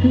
We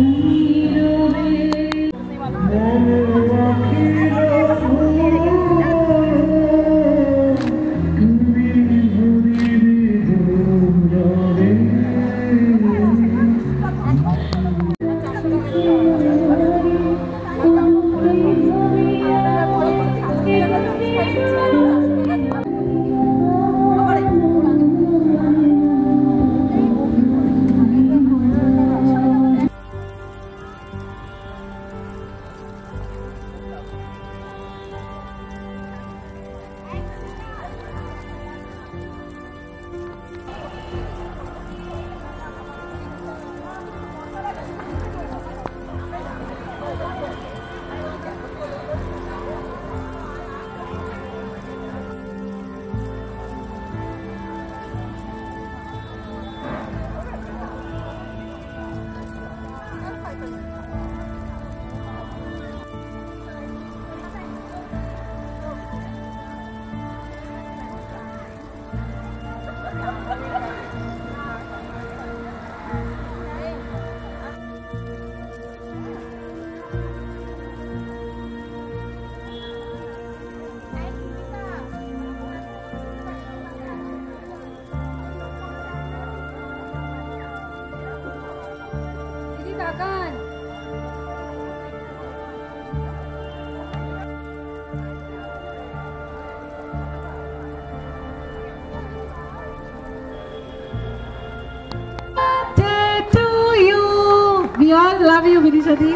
all love you, Vidisha Di.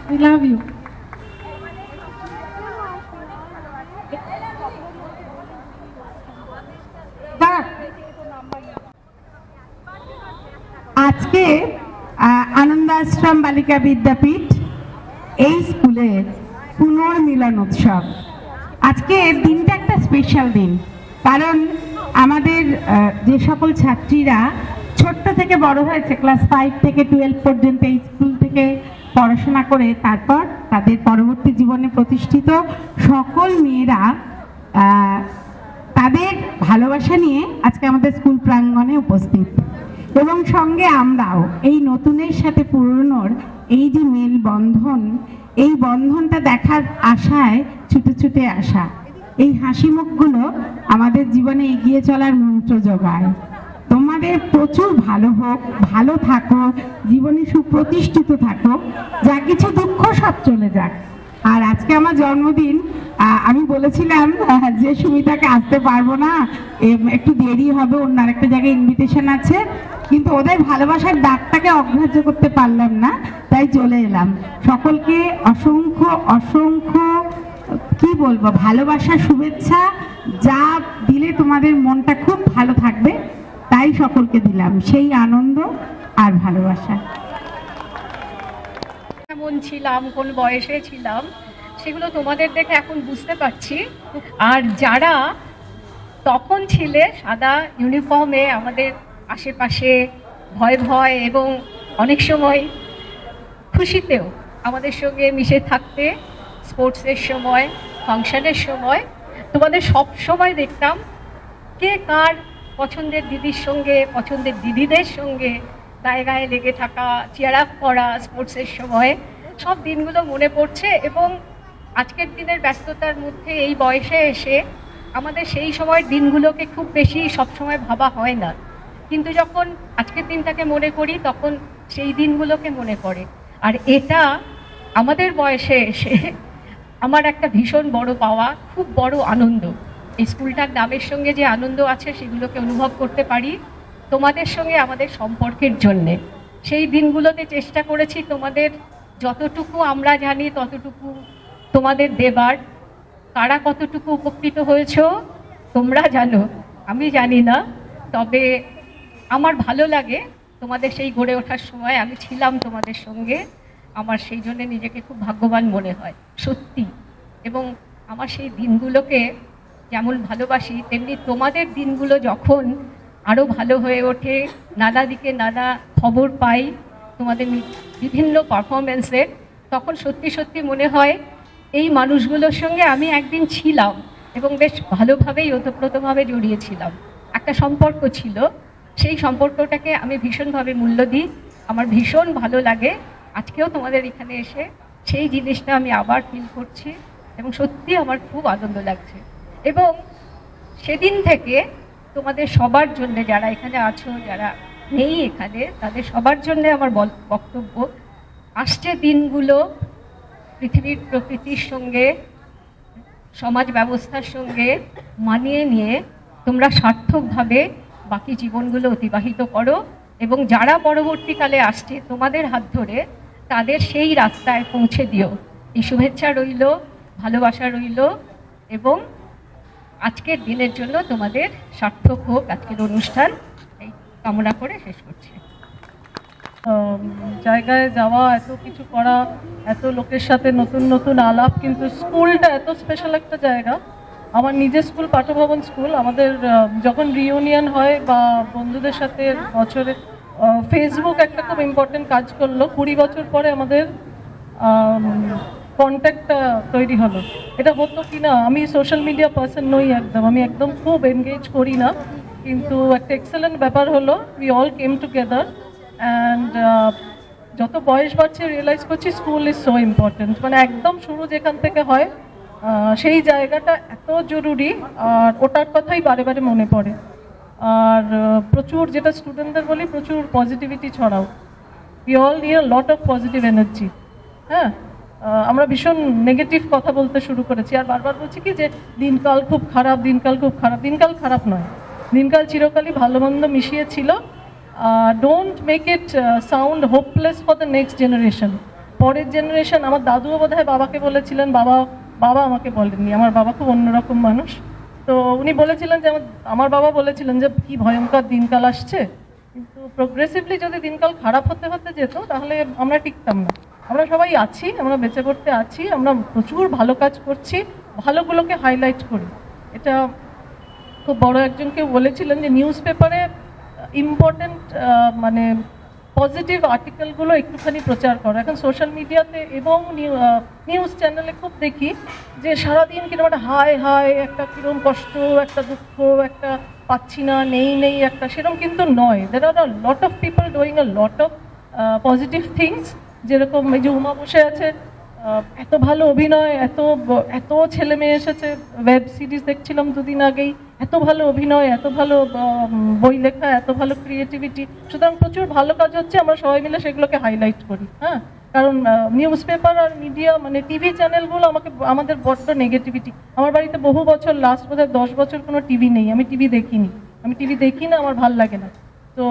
We love you. আজকে আনন্দ আশ্রম বালিকা বিদ্যাপীঠ এই স্কুলের পুনর্মিলন উৎসব। আজকে দিনটা একটা স্পেশাল দিন, কারণ আমাদের যে সকল ছাত্রীরা ছোট্ট থেকে বড় হয়েছে, ক্লাস 5 থেকে 12 পর্যন্ত এই স্কুল থেকে পড়াশোনা করে তারপর তাদের পরবর্তী জীবনে প্রতিষ্ঠিত সকল মেয়েরা তাদের ভালোবাসা নিয়ে আজকে আমাদের স্কুল প্রাঙ্গণে উপস্থিত, এবং সঙ্গে আমরাও এই নতুনের সাথে পুরনোর এই যে মেলবন্ধন, এই বন্ধনটা দেখার আশায় ছুটে ছুটে আসা। এই হাসি মুখগুলো আমাদের জীবনে এগিয়ে চলার মন্ত্র যোগায়। তোমাদের প্রচুর ভালো হোক, ভালো থাকো, জীবনে সুপ্রতিষ্ঠিত থাকো, যা কিছু দুঃখ সব চলে যাক। আর আজকে আমার জন্মদিন, আমি বলেছিলাম যে সুমিতাকে আসতে পারবো না, একটু দেরি হবে, অন্য আরেকটা জায়গায় ইনভিটেশন আছে, কিন্তু ওদের ভালোবাসার ডাকটাকে অগ্রাহ্য করতে পারলাম না, তাই চলে এলাম। সকলকে অসংখ্য অসংখ্য কি বলবো ভালোবাসা, শুভেচ্ছা, যা দিলে তোমাদের মনটা খুব ভালো থাকবে তাই সকলকে দিলাম, সেই আনন্দ আর ভালোবাসা। কেমন ছিলাম, কোন বয়সে ছিলাম, সেগুলো তোমাদের দেখে এখন বুঝতে পারছি। আর যারা তখন ছিলে সাদা ইউনিফর্মে আমাদের আশেপাশে ভয় ভয় এবং অনেক সময় খুশিতেও আমাদের সঙ্গে মিশে থাকতে, স্পোর্টসের সময়, ফাংশনের সময়, তোমাদের সব সময় দেখতাম কে কার পছন্দের দিদির সঙ্গে, পছন্দের দিদিদের সঙ্গে গায়ে গায়ে লেগে থাকা, চিয়ার আপ করা স্পোর্টসের সময়, সব দিনগুলো মনে পড়ছে। এবং আজকের দিনের ব্যস্ততার মধ্যে এই বয়সে এসে আমাদের সেই সময়ের দিনগুলোকে খুব বেশি সবসময় ভাবা হয় না, কিন্তু যখন আজকের দিনটাকে মনে করি তখন সেই দিনগুলোকে মনে পড়ে। আর এটা আমাদের বয়সে এসে আমার একটা ভীষণ বড় পাওয়া, খুব বড় আনন্দ। এই স্কুলটার নামের সঙ্গে যে আনন্দ আছে সেগুলোকে অনুভব করতে পারি তোমাদের সঙ্গে আমাদের সম্পর্কের জন্যে। সেই দিনগুলোতে চেষ্টা করেছি তোমাদের যতটুকু আমরা জানি ততটুকু তোমাদের দেবার। কারা কতটুকু উপকৃত হয়েছ তোমরা জানো, আমি জানি না, তবে আমার ভালো লাগে তোমাদের সেই গড়ে ওঠার সময় আমি ছিলাম তোমাদের সঙ্গে। আমার সেই জন্য নিজেকে খুব ভাগ্যবান মনে হয় সত্যি। এবং আমার সেই দিনগুলোকে যেমন ভালোবাসি, তেমনি তোমাদের দিনগুলো যখন আরও ভালো হয়ে ওঠে, নানা দিকে নানা খবর পাই তোমাদের বিভিন্ন পারফরমেন্সের, তখন সত্যি সত্যি মনে হয় এই মানুষগুলোর সঙ্গে আমি একদিন ছিলাম এবং বেশ ভালোভাবেই ওতপ্রোতভাবে জড়িয়েছিলাম, একটা সম্পর্ক ছিল। সেই সম্পর্কটাকে আমি ভীষণভাবে মূল্য দিই, আমার ভীষণ ভালো লাগে। আজকেও তোমাদের এখানে এসে সেই জিনিসটা আমি আবার ফিল করছি এবং সত্যি আমার খুব আনন্দ লাগছে। এবং সেদিন থেকে তোমাদের সবার জন্য, যারা এখানে আছো, যারা নেই এখানে, তাদের সবার জন্য আমার বক্তব্য, আসছে দিনগুলো পৃথিবীর প্রকৃতির সঙ্গে, সমাজ ব্যবস্থার সঙ্গে মানিয়ে নিয়ে তোমরা সার্থকভাবে বাকি জীবনগুলো অতিবাহিত করো এবং যারা পরবর্তীকালে আসছে তোমাদের হাত ধরে তাদের সেই রাস্তায় পৌঁছে দিও। এই শুভেচ্ছা রইল, ভালোবাসা রইল এবং আজকের দিনের জন্য তোমাদের সার্থক হোক আজকের অনুষ্ঠান, এই কামনা করে শেষ করছি। জায়গায় যাওয়া, এত কিছু করা, এত লোকের সাথে নতুন নতুন আলাপ, কিন্তু স্কুলটা এত স্পেশাল একটা জায়গা। আমার নিজের স্কুল পাঠভবন স্কুল। আমাদের যখন রিইউনিয়ন হয় বা বন্ধুদের সাথে বছরে ফেসবুক একটা খুব ইম্পর্টেন্ট কাজ করলো, 20 বছর পরে আমাদের কন্ট্যাক্টটা তৈরি হলো। এটা হতো কি না, আমি সোশ্যাল মিডিয়া পার্সন নই একদম, আমি একদম খুব এনগেজ করি না, কিন্তু একটা এক্সেলেন্ট ব্যাপার হলো we all came together and যত বয়স বাড়ছে রিয়েলাইজ করছি স্কুল ইজ সো ইম্পর্টেন্ট। মানে একদম শুরু যেখান থেকে হয় সেই জায়গাটা এত জরুরি, আর ওটার কথাই বারে বারে মনে পড়ে। আর প্রচুর, যেটা স্টুডেন্টদের বলি, প্রচুর পজিটিভিটি ছড়াও। We all need a lot of positive energy. হ্যাঁ, আমরা ভীষণ নেগেটিভ কথা বলতে শুরু করেছি আর বারবার বলছি কি যে দিনকাল খুব খারাপ, দিনকাল খুব খারাপ। দিনকাল খারাপ নয়, দিনকাল চিরকালই ভালো মন্দ মিশিয়ে ছিল। Don't make it sound hopeless for the next generation. পরের জেনারেশন, আমার দাদুও বোধহয় বাবাকে বলেছিলেন, বাবা আমাকে বলেননি, আমার বাবা খুব অন্যরকম মানুষ, তো উনি বলেছিলেন যে আমার বাবা বলেছিলেন যে কি ভয়ঙ্কর দিনকাল আসছে, কিন্তু প্রোগ্রেসিভলি যদি দিনকাল খারাপ হতে হতে যেত তাহলে আমরা টিকতাম না। আমরা সবাই আছি, আমরা বেঁচে পড়তে আছি, আমরা প্রচুর ভালো কাজ করছি, ভালোগুলোকে হাইলাইট করি। এটা খুব বড় একজন কেউ বলেছিলেন যে নিউজ পেপারে ইম্পর্টেন্ট মানে পজিটিভ আর্টিকেলগুলো একটুখানি প্রচার করো। এখন সোশ্যাল মিডিয়াতে এবং নিউজ চ্যানেলে খুব দেখি যে সারাদিন কিরকম একটা হায় একটা কিরকম কষ্ট, একটা দুঃখ, একটা পাচ্ছি না, নেই একটা, সেরকম কিন্তু নয়। There are lot of people doing a lot of positive things. যেরকম এই যে উমা বসে আছে, এত ভালো অভিনয়, এত ছেলে মেয়ে এসেছে, ওয়েব সিরিজ দেখছিলাম দুদিন আগেই, এত ভালো অভিনয়, এত ভালো বই লেখা, এত ভালো ক্রিয়েটিভিটি। সুতরাং প্রচুর ভালো কাজ হচ্ছে, আমরা সবাই মিলে সেগুলোকে হাইলাইট করি। হ্যাঁ, কারণ নিউজ পেপার আর মিডিয়া মানে টিভি চ্যানেলগুলো আমাদের বড্ড নেগেটিভিটি। আমার বাড়িতে বহু বছর, লাস্ট বোধহয় 10 বছর কোনো টিভি নেই, আমি টিভি দেখি না, আমার ভাল লাগে না। তো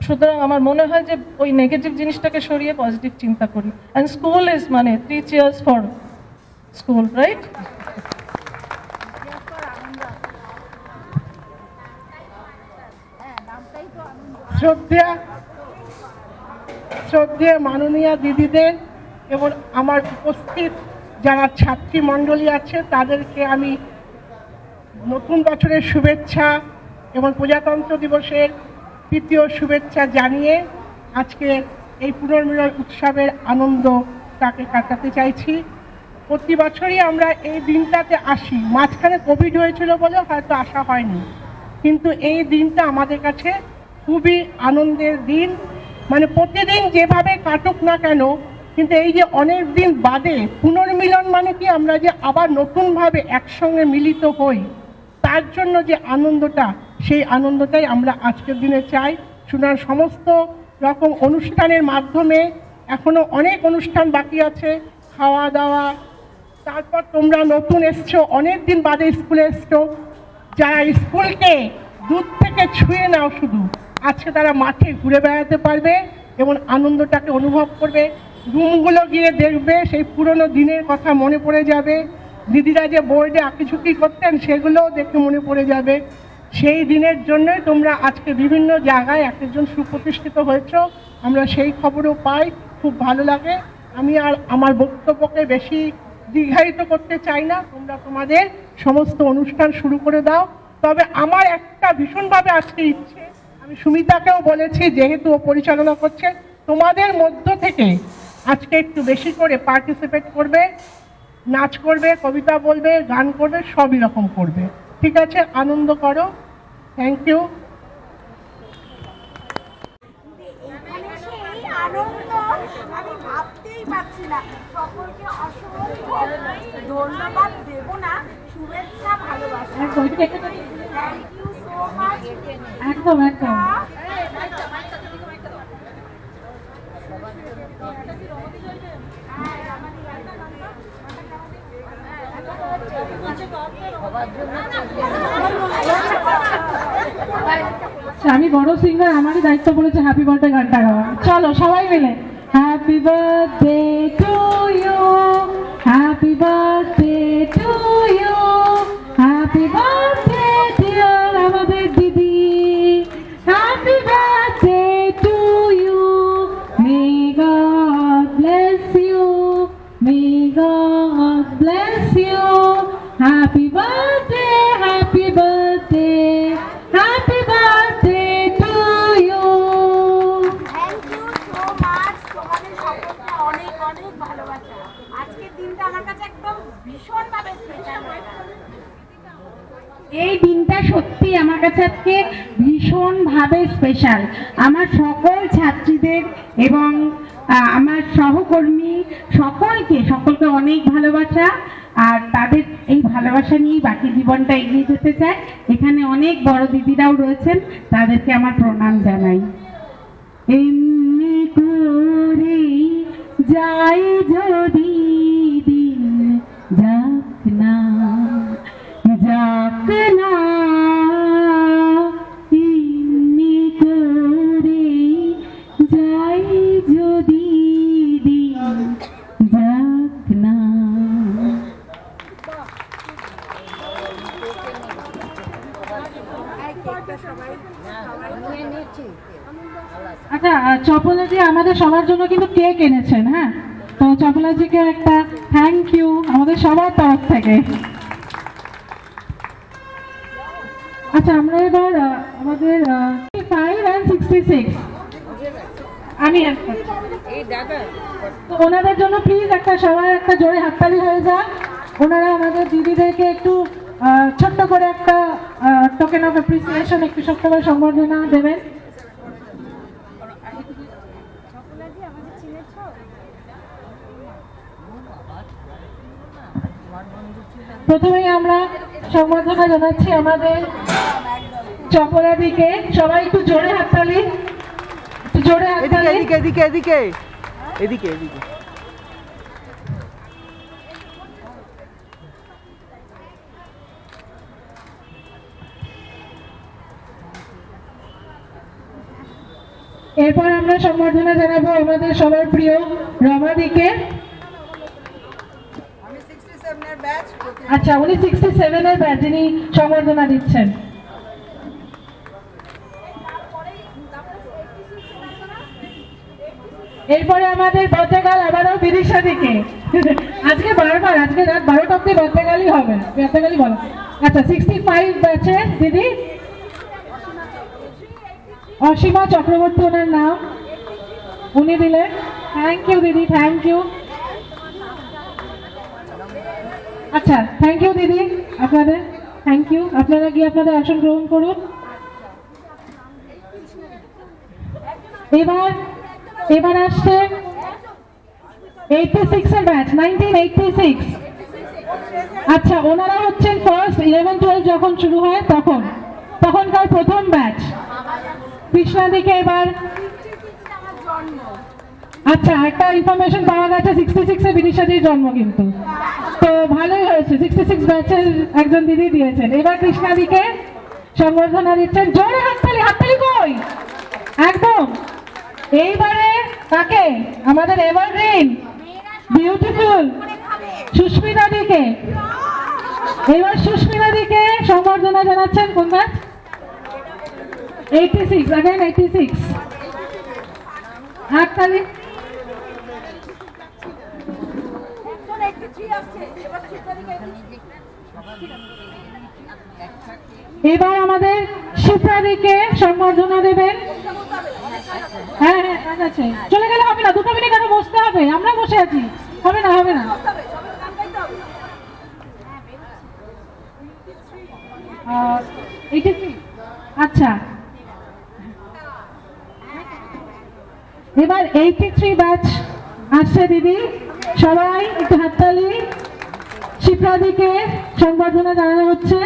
সুতরাং আমার মনে হয় যে ওই নেগেটিভ জিনিসটাকে সরিয়ে পজিটিভ চিন্তা করি। অ্যান্ড স্কুল ইজ মানে 3 cheers ফর স্কুল, রাইট? শ্রদ্ধেয় মাননীয় দিদিদের এবং আমার উপস্থিত যারা ছাত্রী মণ্ডলী আছে তাদেরকে আমি নতুন বছরের শুভেচ্ছা এবং প্রজাতন্ত্র দিবসের তৃতীয় শুভেচ্ছা জানিয়ে আজকে এই পুনর্মিলন উৎসবের আনন্দ তাকে কাটাতে চাইছি। প্রতি বছরই আমরা এই দিনটাতে আসি, মাঝখানে কোভিড হয়েছিল বলে হয়তো আসা হয়নি, কিন্তু এই দিনটা আমাদের কাছে খুবই আনন্দের দিন। মানে প্রতিদিন যেভাবে কাটুক না কেন, কিন্তু এই যে অনেক দিন বাদে পুনর্মিলন মানে কি আমরা যে আবার নতুনভাবে একসঙ্গে মিলিত হই, তার জন্য যে আনন্দটা, সেই আনন্দটাই আমরা আজকের দিনে চাই। সুতরাং সমস্ত রকম অনুষ্ঠানের মাধ্যমে এখনো অনেক অনুষ্ঠান বাকি আছে, খাওয়া দাওয়া, তারপর তোমরা নতুন এসছো, অনেক দিন বাদে স্কুলে এসছো, যারা স্কুলকে দূর থেকে ছুঁয়ে নাও শুধু, আজকে তারা মাঠে ঘুরে বেড়াতে পারবে এবং আনন্দটাকে অনুভব করবে। রুমগুলো গিয়ে দেখবে, সেই পুরনো দিনের কথা মনে পড়ে যাবে। দিদিরা যে বোর্ডে আঁকিঝুঁকি করতেন সেগুলোও দেখে মনে পড়ে যাবে। সেই দিনের জন্যই তোমরা আজকে বিভিন্ন জায়গায় এক একজন সুপ্রতিষ্ঠিত হয়েছ, আমরা সেই খবরও পাই, খুব ভালো লাগে। আমি আর আমার বক্তব্যকে বেশি দীর্ঘায়িত করতে চাই না, তোমরা তোমাদের সমস্ত অনুষ্ঠান শুরু করে দাও। তবে আমার একটা ভীষণভাবে আজকে ইচ্ছে, আমি সুমিতাকেও বলেছি, যেহেতু ও পরিচালনা করছে, তোমাদের মধ্য থেকে আজকে একটু বেশি করে পার্টিসিপেট করবে, নাচ করবে, কবিতা বলবে, গান করবে, সবই রকম করবে। ঠিক আছে, আনন্দ করো। Thank you. আনন্দ আমি ভাবতেই পারছি না। সকলকে অসংখ্য ধন্যবাদ দেব না, শুভেচ্ছা ভালোবাসা। Thank you so much. একদম একদম। আমি বড় সিঙ্গার, আমারই দায়িত্ব পড়েছে হ্যাপি বার্থডে গানটা গাওয়া। চলো সবাই মিলে happy birthday to you, happy birthday to you, happy birthday dear আমাদের দিদি, happy birthday to you, may God bless you, may God bless you, happy birthday, happy birthday, happy birthday to you. Thank you so much. তোমাদের সকলকে অনেক অনেক ভালোবাসা। আজকের দিনটা আমার কাছে একদম ভীষণভাবে স্পেশাল হয়ে গেল। এই দিনটা সত্যি আমার কাছে আজকে ভীষণভাবে স্পেশাল। আমার সকল ছাত্রীদের এবং আমার সহকর্মী সকলকে অনেক ভালোবাসা, আর তাদের এই ভালোবাসা নিয়েই বাকি জীবনটা এগিয়ে যেতে চায়। এখানে অনেক বড় দিদিরাও রয়েছেন, তাদেরকে আমার প্রণাম জানাই। এমনি করে যাই যদি দিন, যাক না যাক না, এমনি করে যাই যদি দিন, যাক না। আচ্ছা, চপলাজি আমাদের সবার জন্য কিন্তু কেক এনেছেন। হ্যাঁ, তো চপলাজিকে একটা থ্যাংক ইউ আমাদের সবার তরফ থেকে। আচ্ছা, আমরা এবার আমাদের 5 and 66 আমি তো ওনাদের জন্য প্লিজ একটা সবার একটা জোরে হাততালি হয়ে যাক। ওনারা আমাদের দিদিদেরকে একটু ছোট্ট করে একটা টোকেন অফ অ্যাপ্রিসিয়েশন, একটু ছোট্ট করে সম্বর্ধনা দেবেন। প্রথমেই আমরা সম্বর্ধনা জানাচ্ছি আমাদের চপলাদিকে। সবাই একটু জোরে হাততালি, একটু জোরে হাততালি। এদিকে এদিকে এদিকে এদিকে এদিকে। এরপর আমরা সম্বর্ধনা জানাবো আমাদের সবার প্রিয় রমাদিকে। আচ্ছা, উনি 67 এর ব্যাচ, যিনি সম্বর্ধনা দিচ্ছেন। এরপরে আমাদের বর্তেগাল আবারও বিদিশা দিকে। আজকে বারবার, আজকে রাত 12টা অব্দি বর্তেগালই হবে, বর্তেগালই বলো। আচ্ছা, 65 ব্যাচের দিদি অসীমা চক্রবর্তী ওনার নাম, উনি দিলেন। থ্যাংক ইউ দিদি, থ্যাংক ইউ। আচ্ছা, থ্যাংক ইউ দিদি আপনাদের, থ্যাংক ইউ। আপনারা গিয়ে আপনাদের আসন গ্রহণ করুন। এবার আসছে 86 এর ব্যাচ, 1986। আচ্ছা, ওনারা হচ্ছেন ফার্স্ট 11-12 যখন শুরু হয় তখনকার প্রথম ব্যাচ। কৃষ্ণা দিকে এবার। আচ্ছা, একটা ইনফরমেশন পাওয়া গেছে 66 এ বিদিশাদির জন্ম, কিন্তু তো ভালোই হয়েছে, 66 ব্যাচের একজন দিদি দিয়েছেন। এবার কৃষ্ণা দিকে সম্বর্ধনা দিচ্ছেন। জোরে হাততালি, হাততালি কই? একদম। এইবারে কাকে? আমাদের এভারগ্রিন বিউটিফুল সুস্মিতা দিকে। এবার সুস্মিতা দিকে সম্বর্ধনা জানাচ্ছেন কোন ব্যাচ? 86, again 86। হাততালি। এবার আমাদের শিপ্রাদিকে সম্বর্ধনা দেবেন। হ্যাঁ হ্যাঁ, ঠিক আছে, চলে গেলে হবে না, 2 মিনিট আরো বসতে হবে, আমরা বসে আছি, হবে না হবে না। আচ্ছা, এবার 83 ব্যাচ আসছে দিদি, সবাই একটু হাততালি। শিপ্রাদিকে সংবর্ধনা জানানো হচ্ছে।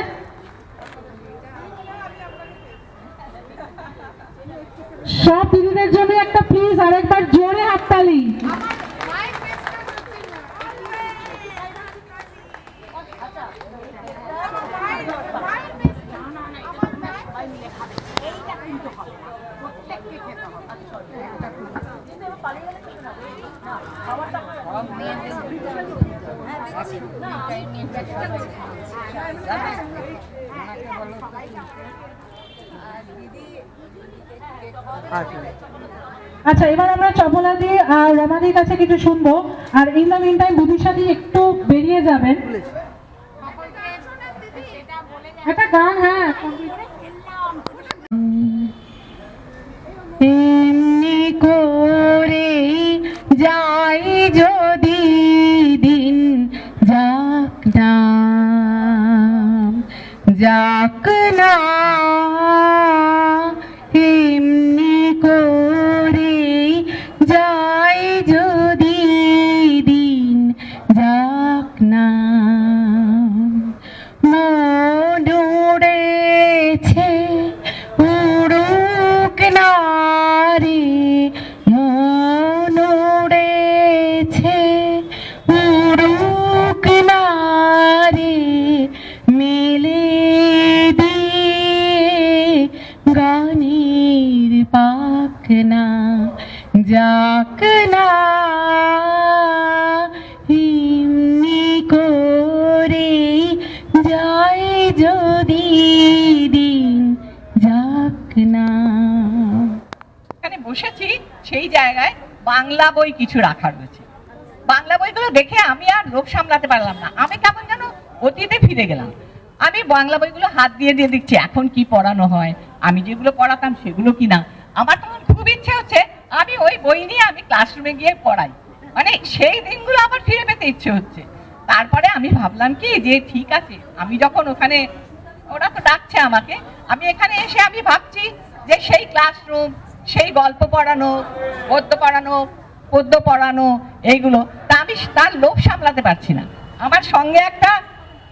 সব দিদিদের জন্য একটা প্লিজ আরেকবার জোরে হাততালি। আচ্ছা, এবার আমরা চপলাদি আর রমাদির কাছে কিছু শুনবো। আর ইন দ্য মিন টাইম বুধিসাদি একটু বেরিয়ে যাবেন, একটা গান। হ্যাঁ, এমনি করে যাই যদি দিন যাক না, যাক না, এমনি করে যাই যদি দিন যাক না, মন উড়েছে উড়ুক না রে, মন উড়েছে উড়ুক না রে, মেলে দিয়ে গানের পাখনা, যাক না, এমনি করে যাই যদি দিন যাক না। এখানে বসেছি সেই জায়গায় বাংলা বই কিছু রাখা রয়েছে। বাংলা বইগুলো দেখে আমি আর লোভ সামলাতে পারলাম না, আমি কেমন যেন অতীতে ফিরে গেলাম। আমি বাংলা বইগুলো হাত দিয়ে দিয়ে দেখছি এখন কি পড়ানো হয়, আমি যেগুলো পড়াতাম সেগুলো কি না। আমার তখন খুব ইচ্ছে হচ্ছে আমি ওই বই নিয়ে আমি ক্লাসরুমে গিয়ে পড়াই, মানে সেই দিনগুলো আবার ফিরে পেতে ইচ্ছে হচ্ছে। তারপরে আমি ভাবলাম কি যে ঠিক আছে, আমি যখন ওখানে, ওরা তো ডাকছে আমাকে, আমি এখানে এসে আমি ভাবছি যে সেই ক্লাসরুম, সেই গল্প পড়ানো, পদ্য পড়ানো এইগুলো, তা আমি তার লোভ সামলাতে পারছি না। আমার সঙ্গে একটা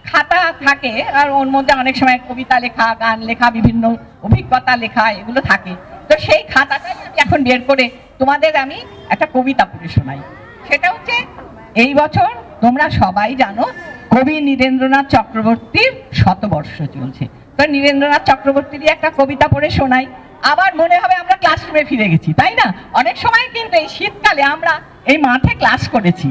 খাতা থাকে আর ওর মধ্যে অনেক সময় কবিতা লেখা, গান লেখা, বিভিন্ন অভিজ্ঞতা লেখা এগুলো থাকে। তো সেই খাতাটাই আমি এখন বের করে তোমাদের আমি একটা কবিতা পড়ে শোনাই। সেটা হচ্ছে, এই বছর তোমরা সবাই জানো কবি নীরেন্দ্রনাথ চক্রবর্তীর শতবর্ষ চলছে। তো নীরেন্দ্রনাথ চক্রবর্তীরই একটা কবিতা পড়ে শোনাই, আবার মনে হবে আমরা ক্লাসরুমে ফিরে গেছি, তাই না? অনেক সময় কিন্তু এই শীতকালে আমরা এই মাঠে ক্লাস করেছি।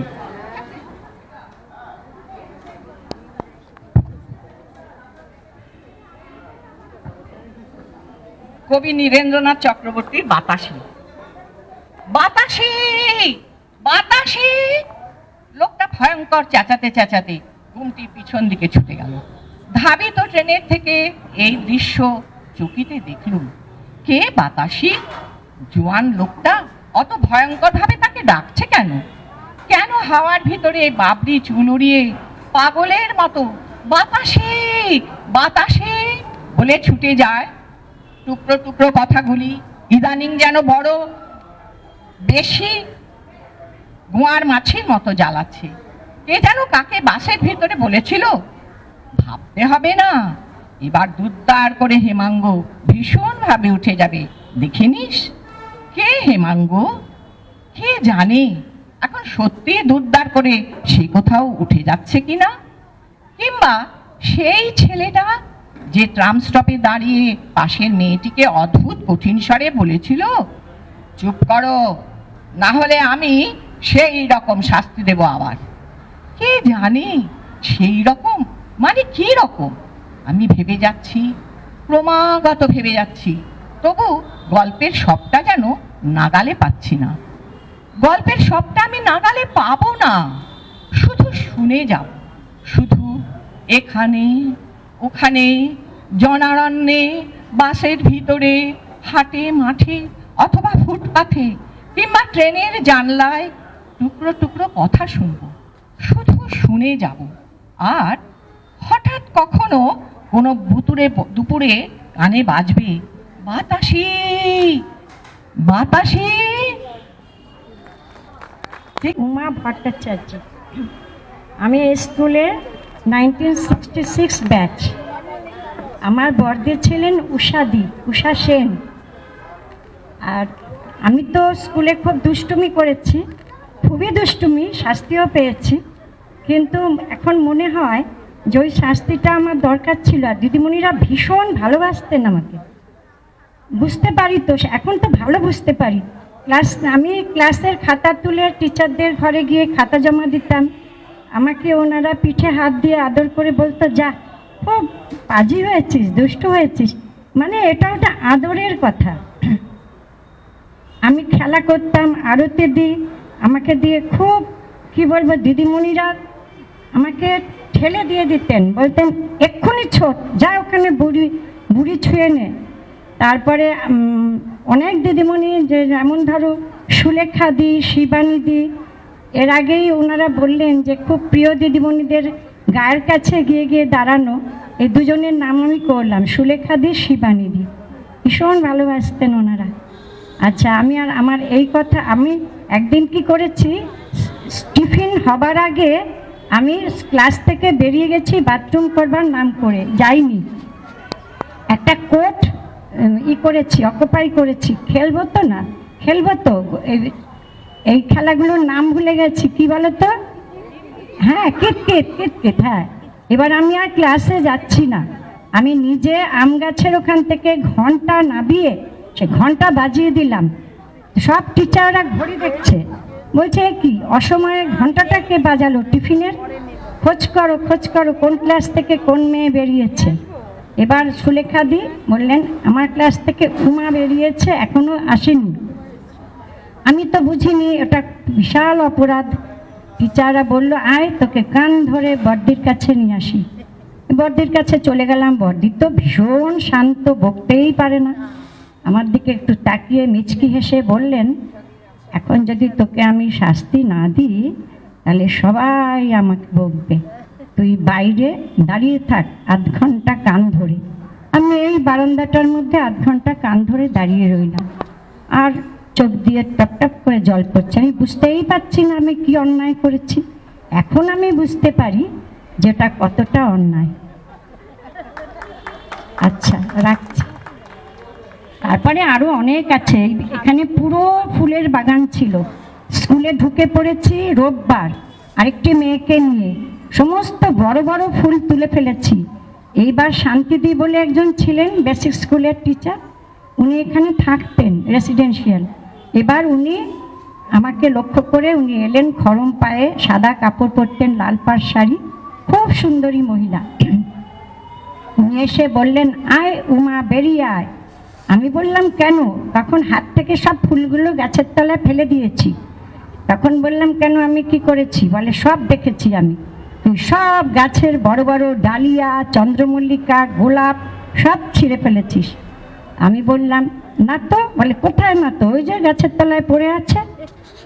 কবি নীরেন্দ্রনাথ চক্রবর্তীর বাতাসি। বাতাসি বাতাসি, লোকটা ভয়ঙ্কর চেঁচাতে চেঁচাতে ঘুমটি পিছন দিকে ছুটে গেল। ধাবিত ট্রেনের থেকে এই দৃশ্য চকিতে দেখলুম। কে বাতাসি? জোয়ান লোকটা অত ভয়ঙ্কর ভাবে তাকে ডাকছে কেন? কেন হাওয়ার ভিতরে বাবরি চুল উড়িয়ে পাগলের মতো বাতাসি বাতাসি বলে ছুটে যায়? টুকরো টুকরো কথাগুলি ইদানিং যেন বড় বেশি গোয়ার মাছির মতো জ্বালাচ্ছে। কে যেন কাকে বাসের ভিতরে বলেছিল, ভাবতে হবে না, এবার দুদ্দার করে হেমাঙ্গ ভীষণ ভাবে উঠে যাবে, দেখে নিস। কে হেমাঙ্গ? কে জানে এখন সত্যি দুদ্দার করে সে কোথাও উঠে যাচ্ছে কিনা। কিংবা সেই ছেলেটা যে ট্রাম স্টপে দাঁড়িয়ে পাশের মেয়েটিকে অদ্ভুত কঠিন স্বরে বলেছিল, চুপ করো, না হলে আমি সেই রকম শাস্তি দেব আবার। কে জানে সেই রকম মানে কি রকম? আমি ভেবে যাচ্ছি, ক্রমাগত ভেবে যাচ্ছি, তবু গল্পের সবটা যেন নাগালে পাচ্ছি না। গল্পের সবটা আমি নাগালে পাবো না, শুধু শুনে যাব। শুধু এখানে ওখানে, জনারণ্যে, বাসের ভিতরে, হাটে মাঠে অথবা ফুটপাথে কিংবা ট্রেনের জানলায় টুকরো টুকরো কথা শুনবো, শুধু শুনে যাব। আর হঠাৎ কখনো কোনো দুপুরে কানে বাজবে, বাতাসি বাতাসি। উমা ভট্টাচার্য। আমি এই স্কুলে 1966 ব্যাচ। আমার বড়দি ছিলেন উষা সেন। আর আমি তো স্কুলে খুব দুষ্টুমি করেছি, খুবই দুষ্টুমি, শাস্তিও পেয়েছি। কিন্তু এখন মনে হয় যে ওই শাস্তিটা আমার দরকার ছিল। আর দিদিমণিরা ভীষণ ভালোবাসতেন আমাকে, বুঝতে পারি তো, এখন তো ভালো বুঝতে পারি। আমি ক্লাসের খাতা তুলে টিচারদের ঘরে গিয়ে খাতা জমা দিতাম। আমাকে ওনারা পিঠে হাত দিয়ে আদর করে বলতো, যা খুব পাজি হয়েছিস, দুষ্টু হয়েছিস, মানে এটা ওটা আদরের কথা। আমি খেলা করতাম, আরতি দিই, আমাকে দিয়ে খুব কি বলবো, দিদিমণিরা আমাকে ঠেলে দিয়ে দিতেন, বলতেন এক্ষুনি ছোট, যা ওখানে বুড়ি ছুঁয়ে নে। তারপরে অনেক দিদিমণি, যে যেমন ধরো সুলেখা দি, শিবানী দি, এর আগেই ওনারা বললেন যে খুব প্রিয় দিদিমণিদের গায়ের কাছে গিয়ে গিয়ে দাঁড়ানো। এই দুজনের নাম আমি করলাম, সুলেখা দি, শিবানী দি, ভীষণ ভালোবাসতেন ওনারা। আচ্ছা, আমার এই কথা, আমি একদিন কি করেছি, টিফিন হবার আগে আমি ক্লাস থেকে বেরিয়ে গেছি বাথরুম করবার নাম করে, যাইনি। একটা কোট করেছি, অকুপাই করেছি, খেলবো তো এই খেলাগুলোর নাম ভুলে গেছি, কি বলো তো? হ্যাঁ, কিতকিত। হ্যাঁ, এবার আমি আর ক্লাসে যাচ্ছি না, আমি নিজে আম গাছের ওখান থেকে ঘন্টা নামিয়ে সে ঘন্টা বাজিয়ে দিলাম। সব টিচাররা ঘড়ি দেখছে, বলছে কি অসময়ে ঘন্টাটা কে বাজালো টিফিনের? খোঁজ করো কোন ক্লাস থেকে কোন মেয়ে বেরিয়েছে। এবার সুলেখা দি বললেন, আমার ক্লাস থেকে উমা বেরিয়েছে, এখনো আসেনি। আমি তো বুঝিনি, এটা বিশাল অপরাধ। টিচাররা বললো, আয় তোকে কান ধরে বড়দির কাছে নিয়ে আসি। বড়দির কাছে চলে গেলাম। বড়দি তো ভীষণ শান্ত, বকতেই পারে না। আমার দিকে একটু তাকিয়ে মিচকি হেসে বললেন, এখন যদি তোকে আমি শাস্তি না দিই তাহলে সবাই আমাকে বকবে, তুই বাইরে দাঁড়িয়ে থাক আধ ঘন্টা কান ধরে। আমি এই বারান্দাটার মধ্যে আধ ঘন্টা কান ধরে দাঁড়িয়ে রইলাম, আর চোখ দিয়ে টপ টপ করে জল পড়ছে। আমি বুঝতেই পারছি না আমি কি অন্যায় করেছি। এখন আমি বুঝতে পারি যেটা কতটা অন্যায়। আচ্ছা, রাখছি। তারপরে আরো অনেক আছে। এখানে পুরো ফুলের বাগান ছিল। স্কুলে ঢুকে পড়েছি রোববার আরেকটি মেয়েকে নিয়ে, সমস্ত বড় বড় ফুল তুলে ফেলেছি। এইবার শান্তিদি বলে একজন ছিলেন বেসিক স্কুলের টিচার, উনি এখানে থাকতেন রেসিডেন্সিয়াল। এবার উনি আমাকে লক্ষ্য করে উনি এলেন, খরম পায়ে, সাদা কাপড় পরতেন, লাল পাড় শাড়ি, খুব সুন্দরী মহিলা। উনি এসে বললেন, আয় উমা, বেরিয়ে আয়। আমি বললাম কেন? তখন হাত থেকে সব ফুলগুলো গাছের তলায় ফেলে দিয়েছি। তখন বললাম, কেন, আমি কি করেছি? বলে, সব দেখেছি আমি, তুই সব গাছের বড় বড় ডালিয়া, চন্দ্রমল্লিকা, গোলাপ সব ছিঁড়ে ফেলেছিস। আমি বললাম, না তো। বলে, কোথায় না তো? ওই যে গাছের তলায় পড়ে আছে।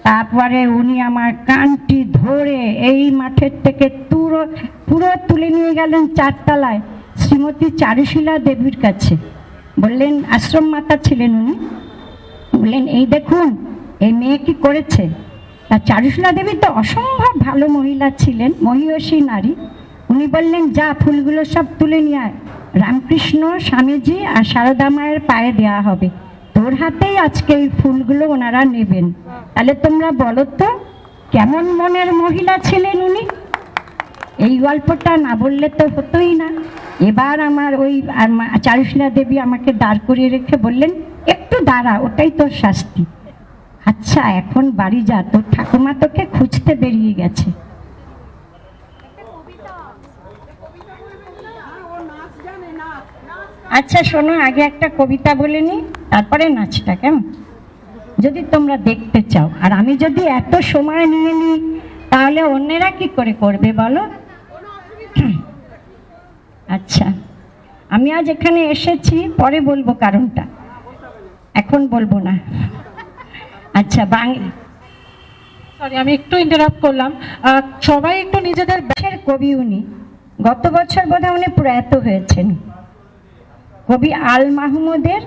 তারপরে উনি আমার কানটি ধরে এই মাঠের থেকে পুরো তুলে নিয়ে গেলেন 4 তলায় শ্রীমতী চারুশীলা দেবীর কাছে। বললেন, আশ্রম মাতা ছিলেন উনি। বললেন, এই দেখুন এই মেয়ে কি করেছে। আর চারুশীলা দেবী তো অসম্ভব ভালো মহিলা ছিলেন, মহিয়সী নারী। উনি বললেন, যা ফুলগুলো সব তুলে নিয়ে আয়, রামকৃষ্ণ, স্বামীজি আর সারদা মায়ের পায়ে দেওয়া হবে, তোর হাতেই আজকে এই ফুলগুলো ওনারা নেবেন। তাহলে তোমরা বলো তো কেমন মনের মহিলা ছিলেন উনি। এই গল্পটা না বললে তো হতোই না। এবার আমার ওই চারুশীলা দেবী আমাকে দাঁড় করিয়ে রেখে বললেন, একটু দাঁড়া, ওটাই তোর শাস্তি। আচ্ছা, এখন বাড়ি যা, তোর ঠাকুমা তোকে খুঁজতে বেরিয়ে গেছে। আচ্ছা শোনো, আগে একটা কবিতা বলে নি, তারপরে নাচটা, কেমন? যদি তোমরা দেখতে চাও। আর আমি যদি এত সময় নিয়ে নিই তাহলে অন্যেরা কি করে করবে বলো? আচ্ছা, আমি আজ এখানে এসেছি, পরে বলবো কারণটা, এখন বলবো না। আচ্ছা, সরি আমি একটু ইন্টারাপ্ট করলাম। সবাই একটু নিজেদের দেশের কবি উনি, গত বছর বোধহয় উনি প্রয়াত হয়েছেন। কবি আল মাহমুদের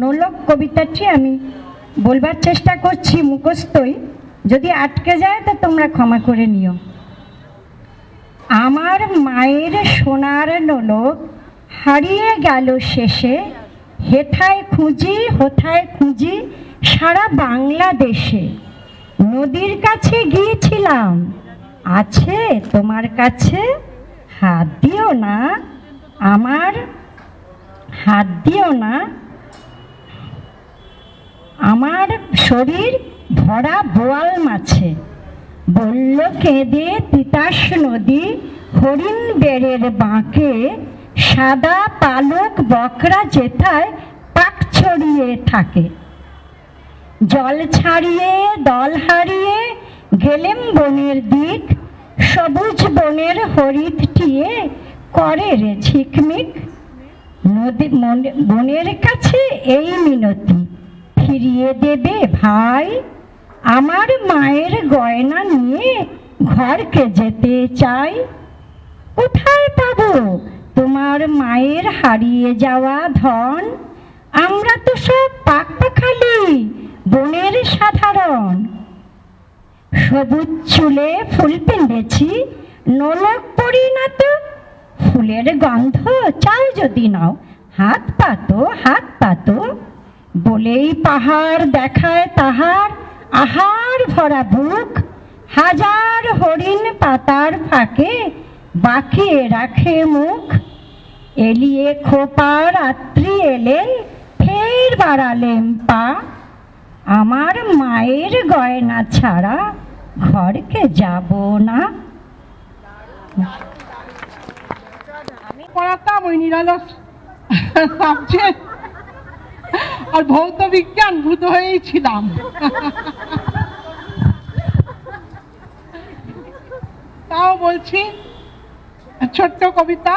নোলক কবিতাটি আমি বলবার চেষ্টা করছি মুখস্থই, যদি আটকে যায় তো তোমরা ক্ষমা করে নিও। আমার মায়ের সোনার নোলক হারিয়ে গেল শেষে, হেথায় খুঁজি হোথায় খুঁজি সারা বাংলাদেশে। নদীর কাছে গিয়েছিলাম, আছে তোমার কাছে? হাত দিও না আমার, হাত দিও না। আমার শরীর ভরা বোয়াল মাছে, বলল কেঁদে তিতাস নদী হরিণ বেড়ের বাঁকে, সাদা পালক বকরা যেথায় পাক ছড়িয়ে থাকে। জল ছাড়িয়ে দল হারিয়ে গেলেম বনের দিক, সবুজ বনের হরিৎ টিয়ে করে রে ঝিকমিক। নদী বনের কাছে এই মিনতি, ফিরিয়ে দেবে ভাই, আমার মায়ের গয়না নিয়ে ঘরকে যেতে চাই। কোথায় পাবো তোমার মায়ের হারিয়ে যাওয়া ধন? আমরা তো সব পাকপাখালি বনের সাধারণ। সবুজ চুলে ফুল পেঁধেছি, নোলক পরি না তো। ফুলের গন্ধ চাও যদি নাও, হাত পাতো হাত পাতো। বলেই পাহাড় দেখায় তাহার আহার ভরা বুক, হাজার হরিণ পাতার ফাঁকে বাঁকিয়ে রাখে মুখ। এলিয়ে খোপা রাত্রি এলেন, ফের বাড়ালেন পা, আমার মায়ের গয়না ছাড়া ঘরকে যাব না। আমি পড়াতাম ওই নিরালস সাবজেক্ট, আর ভৌত বিজ্ঞান ভূত হয়েই ছিলাম। তাও বলছি, ছোট্ট কবিতা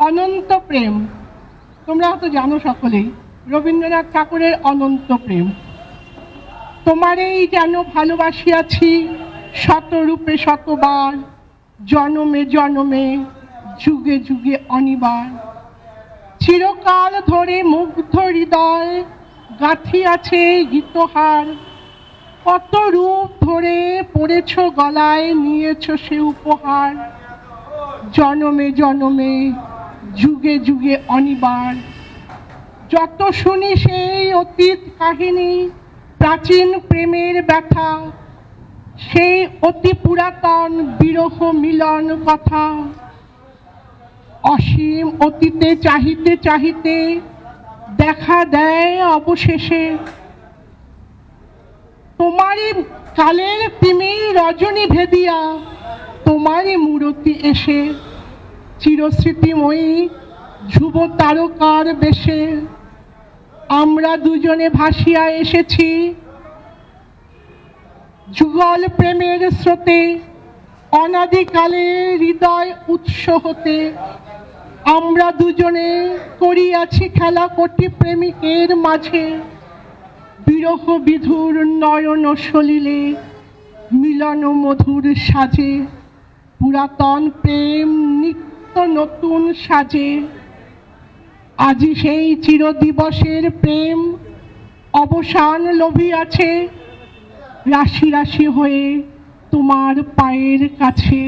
অনন্ত প্রেম। তোমরা হয়তো জানো সকলেই রবীন্দ্রনাথ ঠাকুরের অনন্ত প্রেম। তোমারেই যেন ভালোবাসিয়াছি শতরূপে শতবার, জনমে জনমে যুগে যুগে অনিবার। চিরকাল ধরে মুগ্ধ হৃদয় গাঁথিয়াছে গীতহার, কত রূপ ধরে পড়েছ গলায় নিয়েছ সে উপহার। জনমে জনমে যুগে যুগে অনিবার। যত শুনি সেই অতীত কাহিনী, প্রাচীন প্রেমের ব্যথা, সেই অতি পুরাতন বিরহ মিলন কথা। অসীম অতীতে চাহিতে চাহিতে দেখা দেয় অবশেষে, তোমারই কালের প্রেমের রজনী ভেদিয়া তোমারই মূরতি এসে। চিরস্মৃতিময়ী ধ্রুব তারকার বেশে আমরা দুজনে ভাসিয়া এসেছি যুগল প্রেমের স্রোতে, অনাদিকালে হৃদয় উৎস হতে। আমরা দুজনে করিয়াছি খেলা কোটি প্রেমিকের মাঝে, বিরহ বিধুর নয়ন সলিলে মিলন মধুর সাজে। পুরাতন প্রেম নিত্য নতুন সাজে, আজি সেই চিরদিবসের প্রেম অবসান লভিয়াছে। রাশি রাশি হয়ে তোমার পায়ের কাছে,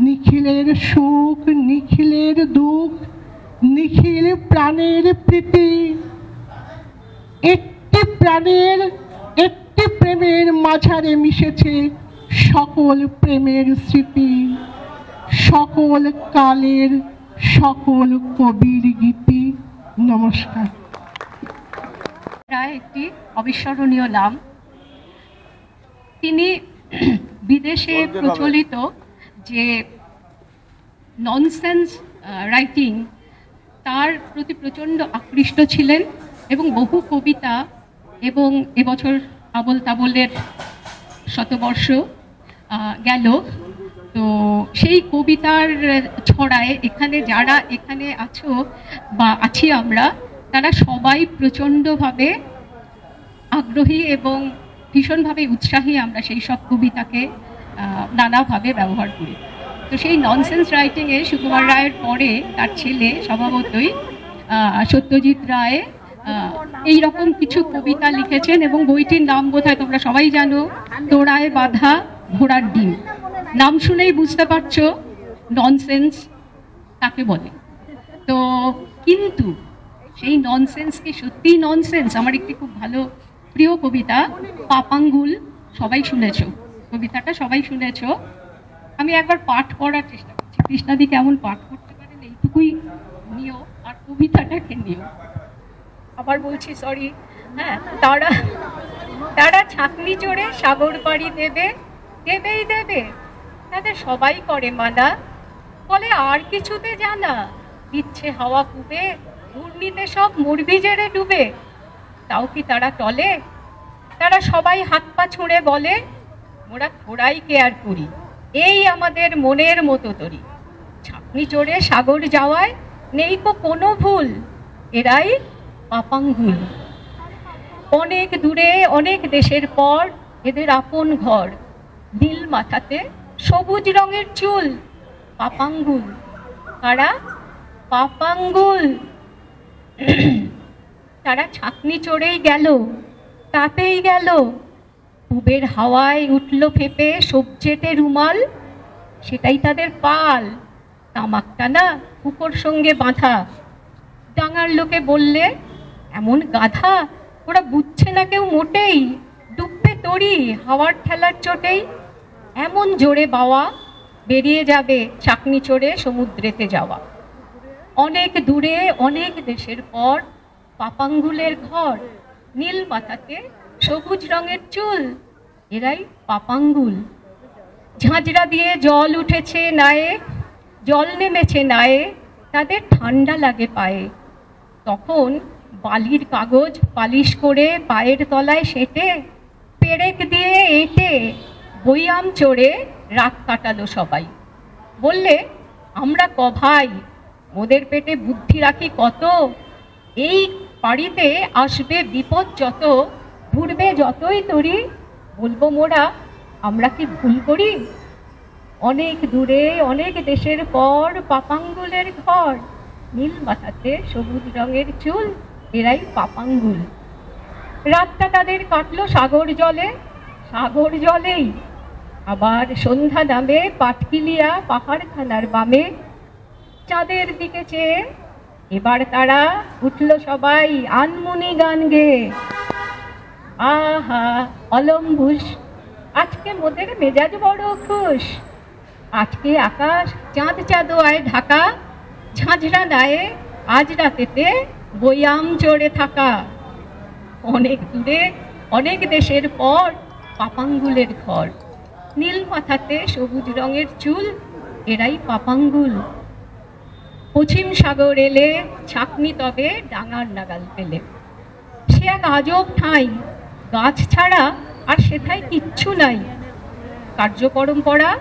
নিখিলের সুখ নিখিলের দুঃখ নিখিল প্রাণের প্রীতি। একটি প্রাণের একটি প্রেমের মাঝারে মিশেছে সকল প্রেমের স্মৃতি, সকল কালের সকল কবির গীতি। নমস্কার। প্রায় একটি অবিস্মরণীয় নাম। তিনি বিদেশে প্রচলিত যে ননসেন্স রাইটিং তার প্রতি প্রচণ্ড আকৃষ্ট ছিলেন এবং বহু কবিতা, এবং এবছর আবল তাবলের শতবর্ষ গেল, তো সেই কবিতার ছড়ায় এখানে যারা এখানে আছো বা আছি আমরা, তারা সবাই প্রচণ্ডভাবে আগ্রহী এবং ভীষণভাবে উৎসাহী আমরা সেই সব কবিতাকে নানাভাবে ব্যবহার করি। তো সেই ননসেন্স রাইটিংয়ে সুকুমার রায়ের পরে তার ছেলে স্বভাবতই সত্যজিৎ রায় এই রকম কিছু কবিতা লিখেছেন এবং বইটির নাম বোধহয় তোমরা সবাই জানো, তোড়ায় বাঁধা ঘোড়ার ডিম। নাম শুনেই বুঝতে পারছো ননসেন্স কাকে বলে। তো কিন্তু সেই ননসেন্স কি সত্যিই ননসেন্স? আমার একটি খুব ভালো প্রিয় কবিতা পাপাঙ্গুল, সবাই শুনেছো কবিতাটা, সবাই শুনেছো। আমি একবার পাঠ করার চেষ্টা করছি, কৃষ্ণাদি কেমন পাঠ করতে পারেন এইটুকুই নিও, আর কবিতাটাকে নিও। আবার বলছি সরি। হ্যাঁ, তারা ছাকনি চড়ে সাগর পাড়ি দেবেই দেবে, তাদের সবাই করে মানা, বলে আর কিছুতে জানা, দিচ্ছে হাওয়া কুবে, ঘূর্ণিতে সব মুরবি জেরে ডুবে, তাও কি তারা টলে? তারা সবাই হাত পা ছুঁড়ে বলে, মোরা ঘোড়াই কেয়ার করি, এই আমাদের মনের মতো তরি, ছাকনি চড়ে সাগর যাওয়ায় নেই তো কোনো ভুল, এরাই পাপাঙ্গুল। অনেক দূরে অনেক দেশের পর এদের আপন ঘর, নীল মাথাতে সবুজ রঙের চুল, পাপাঙ্গুল। কারা? পাপাঙ্গুল। তারা ছাকনি চড়েই গেল, তাতেই গেল, পুবের হাওয়ায় উঠল ফেপে সবজেটে রুমাল, সেটাই তাদের পাল, তামাকটা না কুকুর সঙ্গে বাঁধা। ডাঙার লোকে বললে, এমন গাধা, ওরা বুঝছে না কেউ মোটেই, ডুববে তরি হাওয়ার ঠেলার চোটেই, এমন জোরে বাওয়া, বেরিয়ে যাবে ছাকনি চড়ে সমুদ্রেতে যাওয়া। অনেক দূরে অনেক দেশের পর পাপাঙ্গুলের ঘর, নীল মাথাতে সবুজ রঙের চুল, এরাই পাপাঙ্গুল। ঝাঁঝরা দিয়ে জল উঠেছে নায়ে, জল নেমেছে নায়ে, তাদের ঠান্ডা লাগে পায়ে, তখন বালির কাগজ পালিশ করে পায়ের তলায় সেটে, পেরেক দিয়ে এঁটে বইয়াম চড়ে রাত কাটালো সবাই। বললে, আমরা ক ভাই, ওদের পেটে বুদ্ধি রাখি কত, এই পাড়িতে আসবে বিপদ যত, ঘুরবে যতই তরি, বলবো মোরা আমরা কি ভুল করি? অনেক দূরে অনেক দেশের পর পাপাঙ্গুলের ঘর, নীল মাথাতে সবুজ রঙের চুল, এরাই পাপাঙ্গুল। রাতটা তাদের কাটলো সাগর জলে, সাগর জলেই। আবার সন্ধ্যা নামে পাটকিলিয়া পাহাড়খানার বামে, চাঁদের দিকে চেয়ে এবার তারা উঠল সবাই আনমনি গান গেয়ে। আহা অলম্বুস, আজকে মোদের মেজাজ বড় খুশ, আজকে আকাশ চাঁদ চাঁদোয়ায় ঢাকা, ঝাঁঝরা দায়ে আজ রাতেতে বইয়াম চড়ে থাকা। অনেক দূরে অনেক দেশের পর পাপাঙ্গুলের ঘর, নীল মাথাতে সবুজ রঙের চুল, এরাই পাপাঙ্গুল। পশ্চিম সাগর এলে ছাকনি তবে ডাঙার নাগাল পেলে, সে এক আজব ঠাঁই, গাছ ছাড়া আর সেথায় কিচ্ছু নাই। কার্যকরম পড়া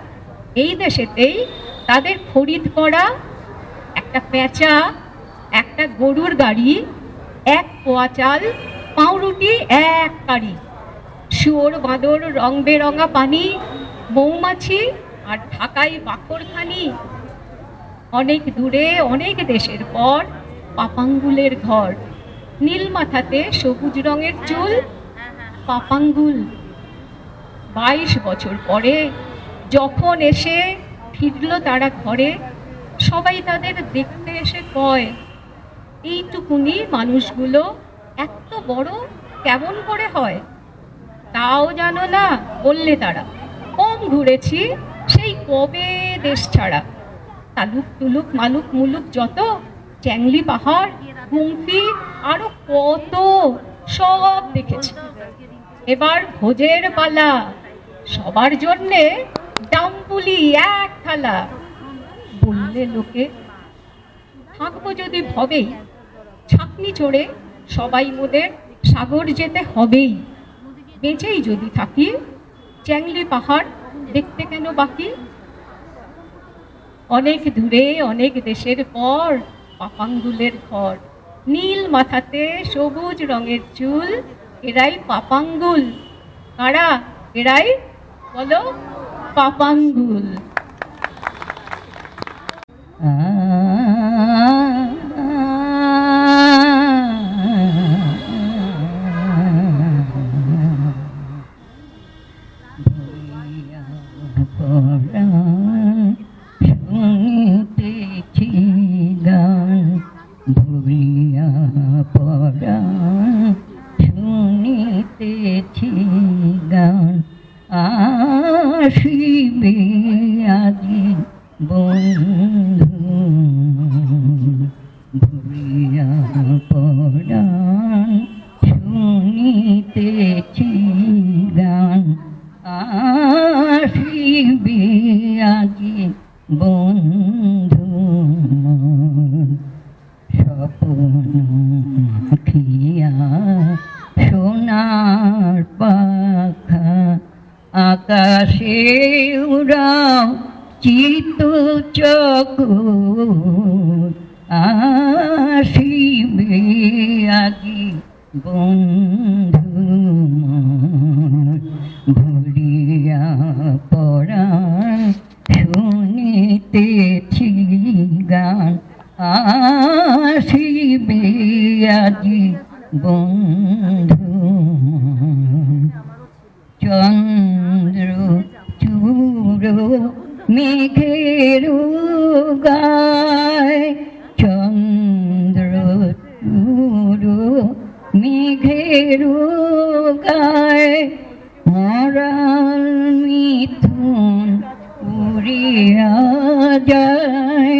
এই দেশেতেই তাদের খরিদ করা, একটা পেঁচা, একটা গরুর গাড়ি, এক পোয়া চাল, পাউরুটি এক কারি, শুয়োর বাঁদর রং বেরঙা পানি, মৌমাছি আর ঢাকাই বাকরখানি। অনেক দূরে অনেক দেশের পর পাপাঙ্গুলের ঘর, নীল মাথাতে সবুজ রঙের চুল, পাপাঙ্গুল। 22 বছর পরে যখন এসে ফিরল তারা ঘরে, সবাই তাদের দেখতে এসে কয়, এইটুকুনি মানুষগুলো এত বড় কেমন করে হয়? তাও জানো না, বললে তারা, কম ঘুরেছি সেই কবে দেশ ছাড়া, তালুক তুলুক মালুক মুলুক যত, চ্যাংলি পাহাড় গুমতি আরো কত সব দেখেছি। এবার ভোজের পালা, সবার জন্যে ডাম্বুলি এক থালা। বললে লোকে, থাকবো যদি ভবেই, ছাকনি চড়ে সবাই মোদের সাগর যেতে হবেই, বেঁচেই যদি থাকি চ্যাংলি পাহাড় দেখতে কেন বাকি? অনেক দূরে অনেক দেশের পর পাপাঙ্গুলের ঘর, নীল মাথাতে সবুজ রঙের চুল, এরাই পাপাঙ্গুল। কারা? এরাই বলো পাপাঙ্গুল। আসিবে আজি বন্ধু ভুলিয়া পরাণ শুনিতেছি গান আসিবে আজি বন্ধু স্বপ্ন আখিয়া সোনার পাখা আকাশে উড়াও চিত চকোর আসিবে আজি বন্ধু ভুলিয়া পরাণ শুনিতেছি গান আসিবে আজি বন্ধু চন্দ্র চূড় মেঘের গায় চন্দ্র চূড় মেঘের গায় মরাল মিথুন উড়িয়া যায়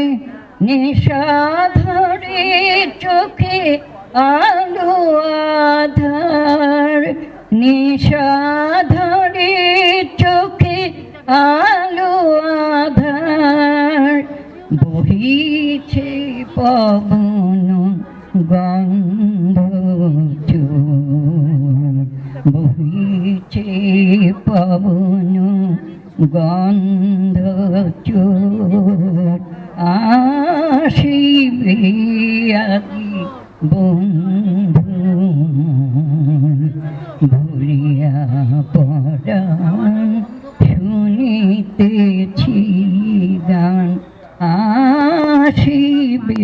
নেশাধরে চোখে আলো আধার নেশাধরে চোখে আলো আধার বহিছে পবন গন্ধ চোর বহিছে পবন গন্ধ চোর আসিবে আজি বন্ধু ভুলিয়া পরাণ শুনিতেছি গান আসিবে।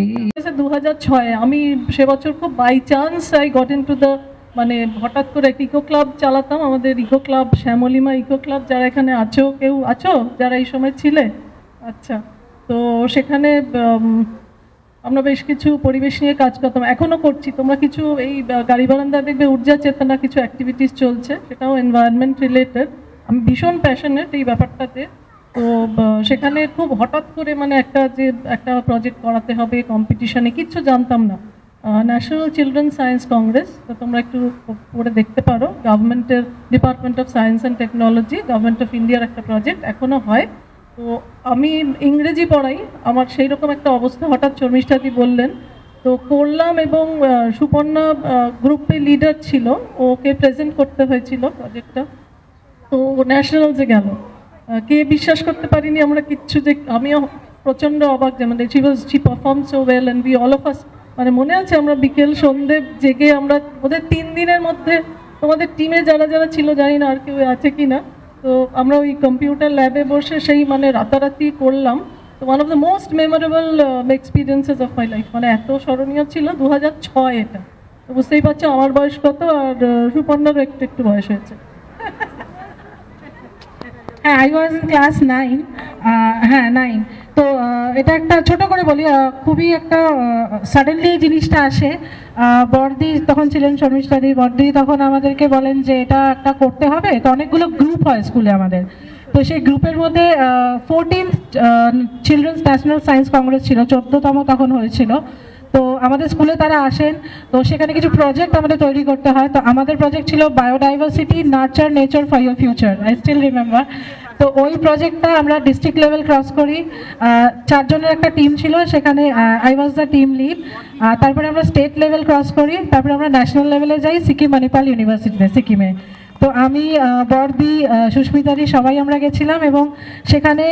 2006 আমি সে বছর খুব by chance I got into the মানে হঠাৎ করে একটা ইকো ক্লাব চালাতাম, আমাদের eco club Shyamalima eco club, যারা এখানে আছো, কেউ আছো যারা এই সময় ছিলে? আচ্ছা, তো সেখানে আমরা বেশ কিছু পরিবেশ নিয়ে কাজ করতাম, এখনও করছি। তোমরা কিছু এই গাড়ি বারান্দা দেখবে উর্জা চেতনা কিছু অ্যাক্টিভিটিস চলছে, সেটাও এনভায়রনমেন্ট রিলেটেড। আমি ভীষণ প্যাশনেট এই ব্যাপারটাতে। তো সেখানে খুব হঠাৎ করে মানে একটা প্রজেক্ট করাতে হবে কম্পিটিশনে, কিচ্ছু জানতাম না। ন্যাশনাল চিলড্রেন সায়েন্স কংগ্রেস, তো তোমরা একটু পড়ে দেখতে পারো, গভর্নমেন্টের department of science and technology, government of ইন্ডিয়ার একটা প্রজেক্ট, এখনও হয়। তো আমি ইংরেজি পড়াই, আমার সেই রকম একটা অবস্থা, হঠাৎ শর্মিষ্ঠাদি বললেন, তো করলাম। এবং সুপর্ণা গ্রুপে লিডার ছিল, ওকে প্রেজেন্ট করতে হয়েছিল প্রজেক্টটা, তো ন্যাশনালসে গেল। কে বিশ্বাস করতে পারিনি আমরা কিচ্ছু, যে আমিও প্রচণ্ড অবাক, যেমন she perform so well and we all of us, মানে মনে আছে আমরা বিকেল সন্ধ্যে জেগে আমরা ওদের 3 দিনের মধ্যে, তোমাদের টিমে যারা যারা ছিল জানি না আর কেউ আছে কি না, তো আমরা ওই কম্পিউটার ল্যাবে বসে সেই মানে রাতারাতি করলাম। তো one of the most memorable experiences of my life, মানে এত স্মরণীয় ছিল। 2006 এটা, তো বুঝতেই পারছো আমার বয়স কত, আর সুপর্ণারও একটু একটু বয়স হয়েছে। হ্যাঁ, আই ওয়াজ ইন ক্লাস 9। হ্যাঁ 9। তো এটা একটা ছোট করে বলি, খুবই একটা সাডেনলি এই জিনিসটা আসে। বড়দি তখন ছিলেন, শর্মিষ্ঠাদি, বড়দি তখন আমাদেরকে বলেন যে এটা একটা করতে হবে। তো অনেকগুলো গ্রুপ হয় স্কুলে আমাদের, তো সেই গ্রুপের মধ্যে 14th children's national science Congress ছিল, 14তম তখন হয়েছিল। তো আমাদের স্কুলে তারা আসেন, তো সেখানে কিছু প্রজেক্ট আমাদের তৈরি করতে হয়। তো আমাদের প্রজেক্ট ছিল biodiversity nurture nature for your future, I still remember. তো ওই প্রজেক্টটা আমরা ডিস্ট্রিক্ট লেভেল ক্রস করি, 4 জনের একটা টিম ছিল, সেখানে I was the team lead. তারপরে আমরা স্টেট লেভেল ক্রস করি, তারপরে আমরা ন্যাশনাল লেভেলে যাই সিকিম মণিপাল ইউনিভার্সিটিতে, সিকিমে। তো আমি, বড়দি, সুস্মিতাদি সবাই আমরা গেছিলাম, এবং সেখানে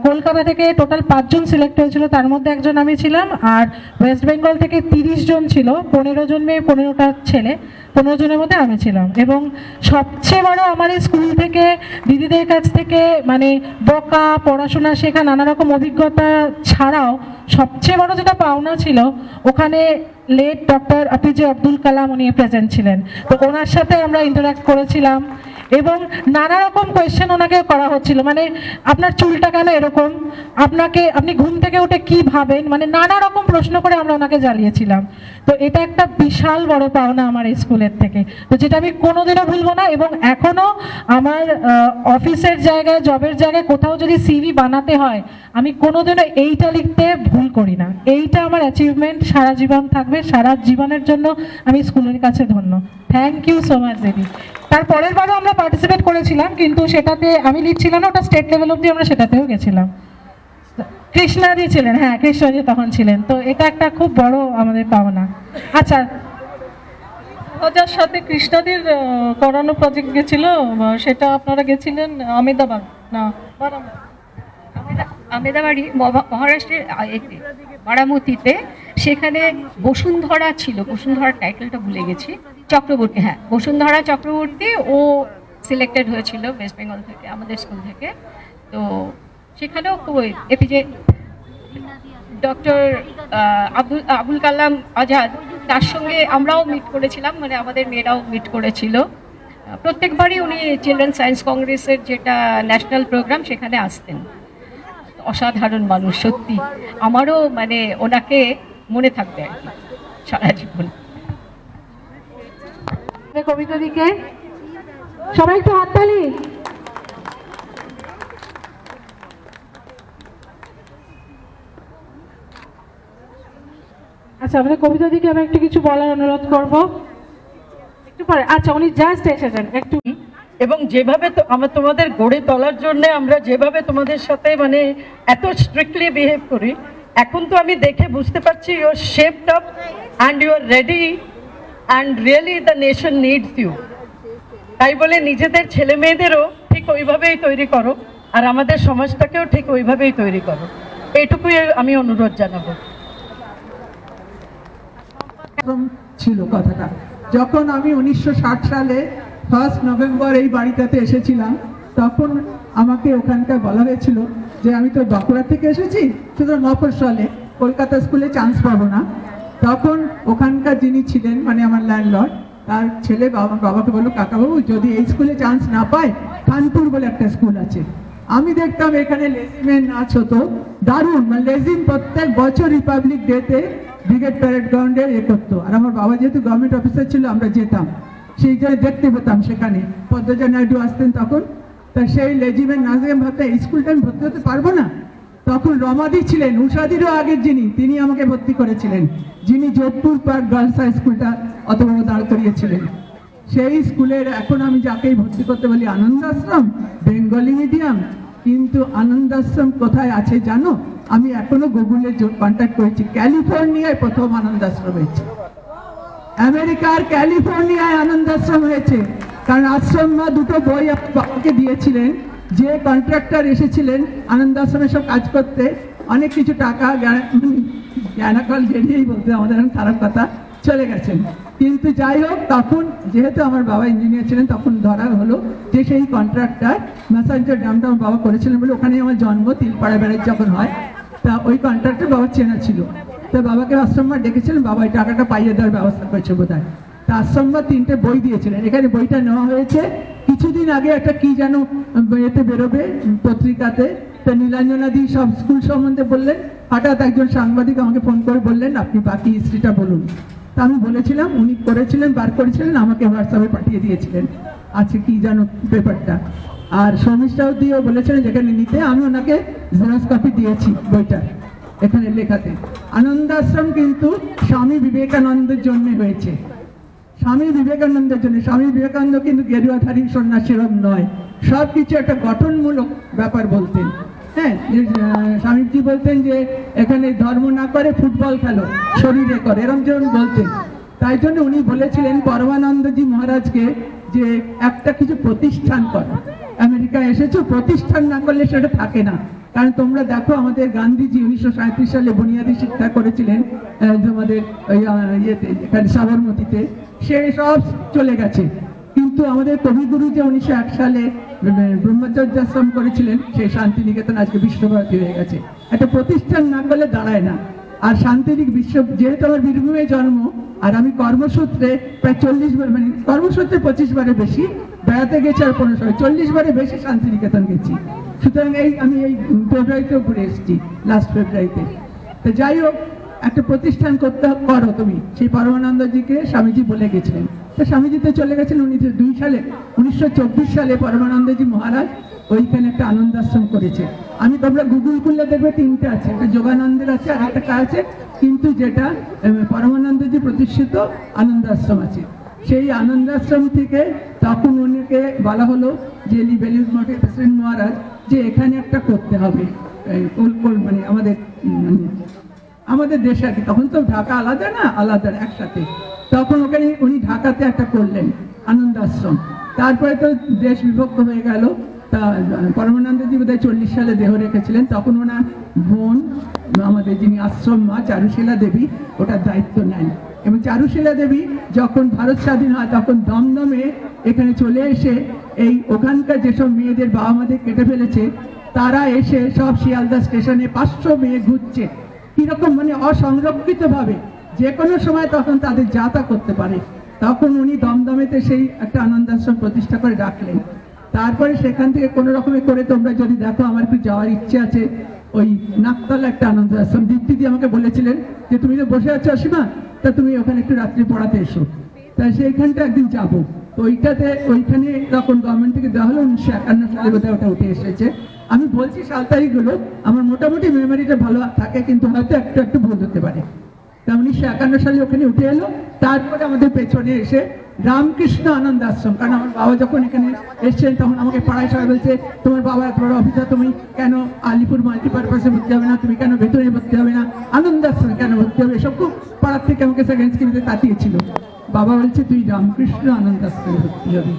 কলকাতা থেকে টোটাল 5 জন সিলেক্ট হয়েছিল, তার মধ্যে একজন আমি ছিলাম। আর ওয়েস্ট বেঙ্গল থেকে 30 জন ছিল, 15 জন মেয়ে 15টা ছেলে, 15 জনের মধ্যে আমি ছিলাম। এবং সবচেয়ে বড় আমার এই স্কুল থেকে দিদিদের কাছ থেকে মানে বকা, পড়াশোনা শেখা, নানা রকম অভিজ্ঞতা ছাড়াও সবচেয়ে বড় যেটা পাওনা ছিল, ওখানে late doctor APJ Abdul Kalam উনি প্রেজেন্ট ছিলেন। তো ওনার সাথে আমরা ইন্টারাক্ট করেছিলাম, এবং নানা রকম কোয়েশ্চেন ওনাকে করা হচ্ছিল, মানে আপনার চুলটা কেন এরকম, আপনি ঘুম থেকে উঠে কি ভাবেন, মানে নানা রকম প্রশ্ন করে আমরা ওনাকে জ্বালিয়েছিলাম। তো এটা একটা বিশাল বড় পাওনা আমার এই স্কুলের থেকে, তো যেটা আমি কোনোদিনও ভুলবো না। এবং এখনো আমার অফিসের জায়গায়, জবের জায়গায় কোথাও যদি সিভি বানাতে হয়, আমি কোনোদিনও এইটা লিখতে ভুল করি না। এইটা আমার অ্যাচিভমেন্ট, সারা জীবন থাকবে, সারা জীবনের জন্য আমি স্কুলের কাছে ধন্য। থ্যাংক ইউ সো মাচ দিদি। তার পরের বারও আমরা পার্টিসিপেট করেছিলাম, কিন্তু সেটাতে আমি লিড ছিলাম না, ওটা স্টেট লেভেল অবধি আমরা সেটাতেও গেছিলাম। কৃষ্ণাদি ছিলেন, হ্যাঁ কৃষ্ণাদি তখন ছিলেন। তো এটা একটা খুব বড় আমাদের পাওনা। আচ্ছা, ওদের সাথে কৃষ্ণাদির করানো প্রজেক্ট গেছিল, সেটা আপনারা গেছিলেন আমেদাবাদ না আমেদাবাড়ি, মহারাষ্ট্রের বারামতিতে। সেখানে বসুন্ধরা ছিল, বসুন্ধরার টাইটেলটা ভুলে গেছি, চক্রবর্তী, হ্যাঁ বসুন্ধরা চক্রবর্তী, ও সিলেক্টেড হয়েছিল ওয়েস্ট বেঙ্গল থেকে, আমাদের স্কুল থেকে। তো সেখানেও এপিজে ডক্টর আবুল কালাম আজাদ, তার সঙ্গে আমরাও মিট করেছিলাম, মানে আমাদের মেয়েরাও মিট করেছিল। প্রত্যেকবারই উনি চিলড্রেন সায়েন্স কংগ্রেসের যেটা ন্যাশনাল প্রোগ্রাম, সেখানে আসতেন। অসাধারণ মানুষ সত্যি, আমারও মানে ওনাকে মনে থাকবে আর কি সারা জীবন। কবিতা দিকে সবাই একটু হাততালি। আচ্ছা, আমাদের কবিতা দিকে আমি একটু কিছু বলার অনুরোধ করব একটু পরে। আচ্ছা, উনি জাস্ট এসেছেন একটু। এবং যেভাবে আমরা তোমাদের গড়ে তোলার জন্য আমরা যেভাবে তোমাদের সাথে মানে এত স্ট্রিক্টলি বিহেভ করি, এখন তো আমি দেখে বুঝতে পারছি you are shaped up and you are ready and really the nation needs you. তাই বলে নিজেদের ছেলে মেয়েদেরও ঠিক ওইভাবেই তৈরি করো, আর আমাদের সমাজটাকেও ঠিক ওইভাবেই তৈরি করো, এইটুকুই আমি অনুরোধ জানাবো। ছিল কথাটা, যখন আমি 1960 সালে 1 নভেম্বর এই বাড়িটাতে এসেছিলাম, তখন আমাকে ওখানকার বলা হয়েছিল যে আমি তো বাঁকুড়া থেকে এসেছি, সুতরাং মফস্বলে কলকাতা স্কুলে চান্স পাবো না। তখন ওখানকার যিনি ছিলেন, মানে আমার ল্যান্ডলর্ড, তার ছেলে আমার বাবাকে বললো, কাকাবাবু যদি এই স্কুলে চান্স না পায়, খানপুর বলে একটা স্কুল আছে। আমি দেখতাম এখানে লেজিমের নাচ হতো, দারুণ, মানে লেজিম প্রত্যেক বছর রিপাবলিক ডেতে ব্রিগেড প্যারেড গ্রাউন্ডে করতো। আর আমার বাবা যেহেতু গভর্নমেন্ট অফিসার ছিল, আমরা যেতাম, সেই জন্য দেখতে পেতাম সেখানে। পদ্মজা নাইডু আসতেন তখন, তা সেই লেজিমের নাচে আমি ভাবতাম এই স্কুলটা আমি ভর্তি হতে পারবো না। তখন রমাদি ছিলেন, উষাদিরও আগের যিনি, তিনি আমাকে ভর্তি করেছিলেন, যিনি যোধপুর পার্ক গার্লস হাই স্কুলটা অত বড় দাঁড় করিয়েছিলেন। সেই স্কুলের এখন আমি যাকেই ভর্তি করতে বলি আনন্দ আশ্রম, বেঙ্গলি মিডিয়াম, কিন্তু আনন্দ আশ্রম কোথায় আছে জানো? আমি এখনো গুগলে কন্ট্যাক্ট করেছি, ক্যালিফোর্নিয়ায় প্রথম আনন্দ আশ্রম হয়েছে, আমেরিকার ক্যালিফোর্নিয়ায় আনন্দ আশ্রম হয়েছে। কারণ আশ্রম মা দুটো বই বাবাকে দিয়েছিলেন, যে কন্ট্রাক্টর এসেছিলেন আনন্দ আশ্রমে সব কাজ করতে, অনেক কিছু টাকা জ্ঞানাকল জেনেই বলতে আমাদের খারাপ কথা, চলে গেছেন। কিন্তু যাই হোক, তখন যেহেতু আমার বাবা ইঞ্জিনিয়ার ছিলেন, তখন ধরা হলো যে সেই কন্ট্রাক্টর ম্যাসাঞ্জোর ড্যামটা আমার বাবা করেছিলেন বলে ওখানে আমার জন্ম, তিলপাড়া ব্যারেজ যখন হয়, তা ওই কন্ট্রাক্টর বাবার চেনা ছিল। তা বাবাকে আশ্রমবার ডেকেছিলেন, বাবা এই টাকাটা পাইয়ে দেওয়ার ব্যবস্থা করেছে বোধ হয়। তা আশ্রমবার 3টে বই দিয়েছিলেন, এখানে বইটা নেওয়া হয়েছে। কিছুদিন আগে একটা কি যেন এতে বেরোবে পত্রিকাতে, তা নীলাঞ্জনাদি সব স্কুল সম্বন্ধে বললেন। হঠাৎ একজন সাংবাদিক আমাকে ফোন করে বললেন, আপনি বাকি হিস্ট্রিটা বলুন। তা আমি বলেছিলাম, উনি করেছিলেন, বার করেছিলেন, আমাকে হোয়াটসঅ্যাপে পাঠিয়ে দিয়েছিলেন, আছে কি যেন পেপারটা। আর শর্মিষ্ঠাও দিয়েও বলেছিলেন যেখানে নিতে, আমি ওনাকে জেরক্স কপি দিয়েছি বইটা, এখানে লেখাতে। আনন্দ আশ্রম কিন্তু স্বামী বিবেকানন্দের জন্য হয়েছে, স্বামী বিবেকানন্দের জন্য। স্বামী বিবেকানন্দ কিন্তু গেরুয়াধারী সন্ন্যাসীরম নয়, সব কিছু একটা গঠনমূলক ব্যাপার বলতেন। হ্যাঁ, স্বামীজি বলতেন যে এখানে ধর্ম না করে ফুটবল খেলো, শরীরে করে, এরকম যেমন বলতেন। তাই জন্য উনি বলেছিলেন পরমানন্দজি মহারাজকে যে একটা কিছু প্রতিষ্ঠান করো, আমেরিকায় এসেছো, প্রতিষ্ঠান না করলে সেটা থাকে না। কারণ তোমরা দেখো, আমাদের গান্ধীজি 1937 সালে বুনিয়াদী শিক্ষা করেছিলেন আমাদের ইয়েতে, এখানে সাবরমতিতে, সে সব চলে গেছে। কিন্তু আমাদের কবিগুরু যে 1901 সালে ব্রহ্মচর্যাশ্রম করেছিলেন, সেই শান্তিনিকেতন আজকে বিশ্বভারতী হয়ে গেছে। একটা প্রতিষ্ঠান না করলে দাঁড়ায় না। আর শান্তিনিক যেহেতু আমার বীরভূমে জন্ম, আর আমি কর্মসূত্রে প্রায় 40 বার, মানে কর্মসূত্রে 25 বারের বেশি বেড়াতে গেছি আর 40 বারে বেশি শান্তিনিকেতন গেছি। সুতরাং আমি এই ফেব্রুয়ারিতেও ঘুরে এসেছি, লাস্ট ফেব্রুয়ারিতে। তো যাই হোক, একটা প্রতিষ্ঠান করতে করো তুমি, সেই পরমানন্দজিকে স্বামীজি বলে গেছিলেন। তো স্বামীজি তো চলে গেছিলেন 1924 সালে পরমানন্দজি মহারাজ ওইখানে একটা আনন্দ আশ্রম করেছে। তোমরা গুগল করলে দেখবে 3টে আছে, একটা যোগানন্দের আছে আর একটা আছে, কিন্তু যেটা পরমানন্দজি প্রতিষ্ঠিত আনন্দ আশ্রম আছে। সেই আনন্দ আশ্রম থেকে তখন উনিকে বলা হলো যে বেলুড় মঠের প্রেসিডেন্ট মহারাজ যে এখানে একটা করতে হবে, মানে আমাদের দেশে আর কি, তখন তো ঢাকা আলাদা না, আলাদা একসাথে। তখন ওখানে উনি ঢাকাতে একটা করলেন আনন্দ আশ্রম। তারপরে তো দেশ বিভক্ত হয়ে গেল। তা পরমানন্দজি বোধহয় 40 সালে দেহ রেখেছিলেন। তখন ওনার বোন, আমাদের যিনি আশ্রম মা চারুশীলা দেবী, ওটার দায়িত্ব নেন। এবং চারুশীলা দেবী যখন ভারত স্বাধীন হয় তখন দমদমে এখানে চলে এসে এই ওখানকার যেসব মেয়েদের বাবা মাদের কেটে ফেলেছে তারা এসে সব শিয়ালদা স্টেশনে 500 মেয়ে ঘুরছে, কিরকম মানে অসংরক্ষিত ভাবে যে কোনো সময় তখন তাদের যাতা করতে পারে। তখন উনি দমদমেতে সেই একটা আনন্দ আশ্রম প্রতিষ্ঠা করে রাখলেন। তারপরে সেখান থেকে কোনো রকমে করে তোমরা যদি দেখো, আমার একটু যাওয়ার ইচ্ছে আছে। ওই নাকতলা একটা আনন্দ আশ্রম, দীপ্তিদি আমাকে বলেছিলেন যে তুমি তো বসে আছো অসীমা, তা তুমি ওখানে একটু রাত্রি পড়াতে এসো। তাই সেইখানটা একদিন যাবো। তো ওইখানে তখন গভর্নমেন্ট থেকে দেওয়া হলো 1951 সালে বোধহয় ওটা উঠে এসেছে। আমি বলছি সাল তারিখগুলো, আমার মোটামুটি মেমোরিটা ভালো থাকে, কিন্তু হয়তো একটু ভুল হতে পারে। তা 1951 সালে ওখানে উঠে এলো। তারপরে আমাদের পেছনে এসে রামকৃষ্ণ আনন্দ আশ্রম, কারণ আমার বাবা যখন এখানে এসছেন তখন আমাকে পাড়ায় সবাই বলছে তোমার বাবা এত বড় অফিসার, তুমি কেন আলিপুর মাল্টিপারপাসে ভর্তি হবে না, তুমি কেন ভেতরে ভর্তি হবে না, আনন্দ আশ্রমে কেন ভর্তি হবে, এসব খুব পাড়ার থেকে আমাকে সেকেন্ড স্ক্রিনে তাতিয়েছিল। বাবা বলছে তুই রামকৃষ্ণ আনন্দ আশ্রমে ভর্তি হবি,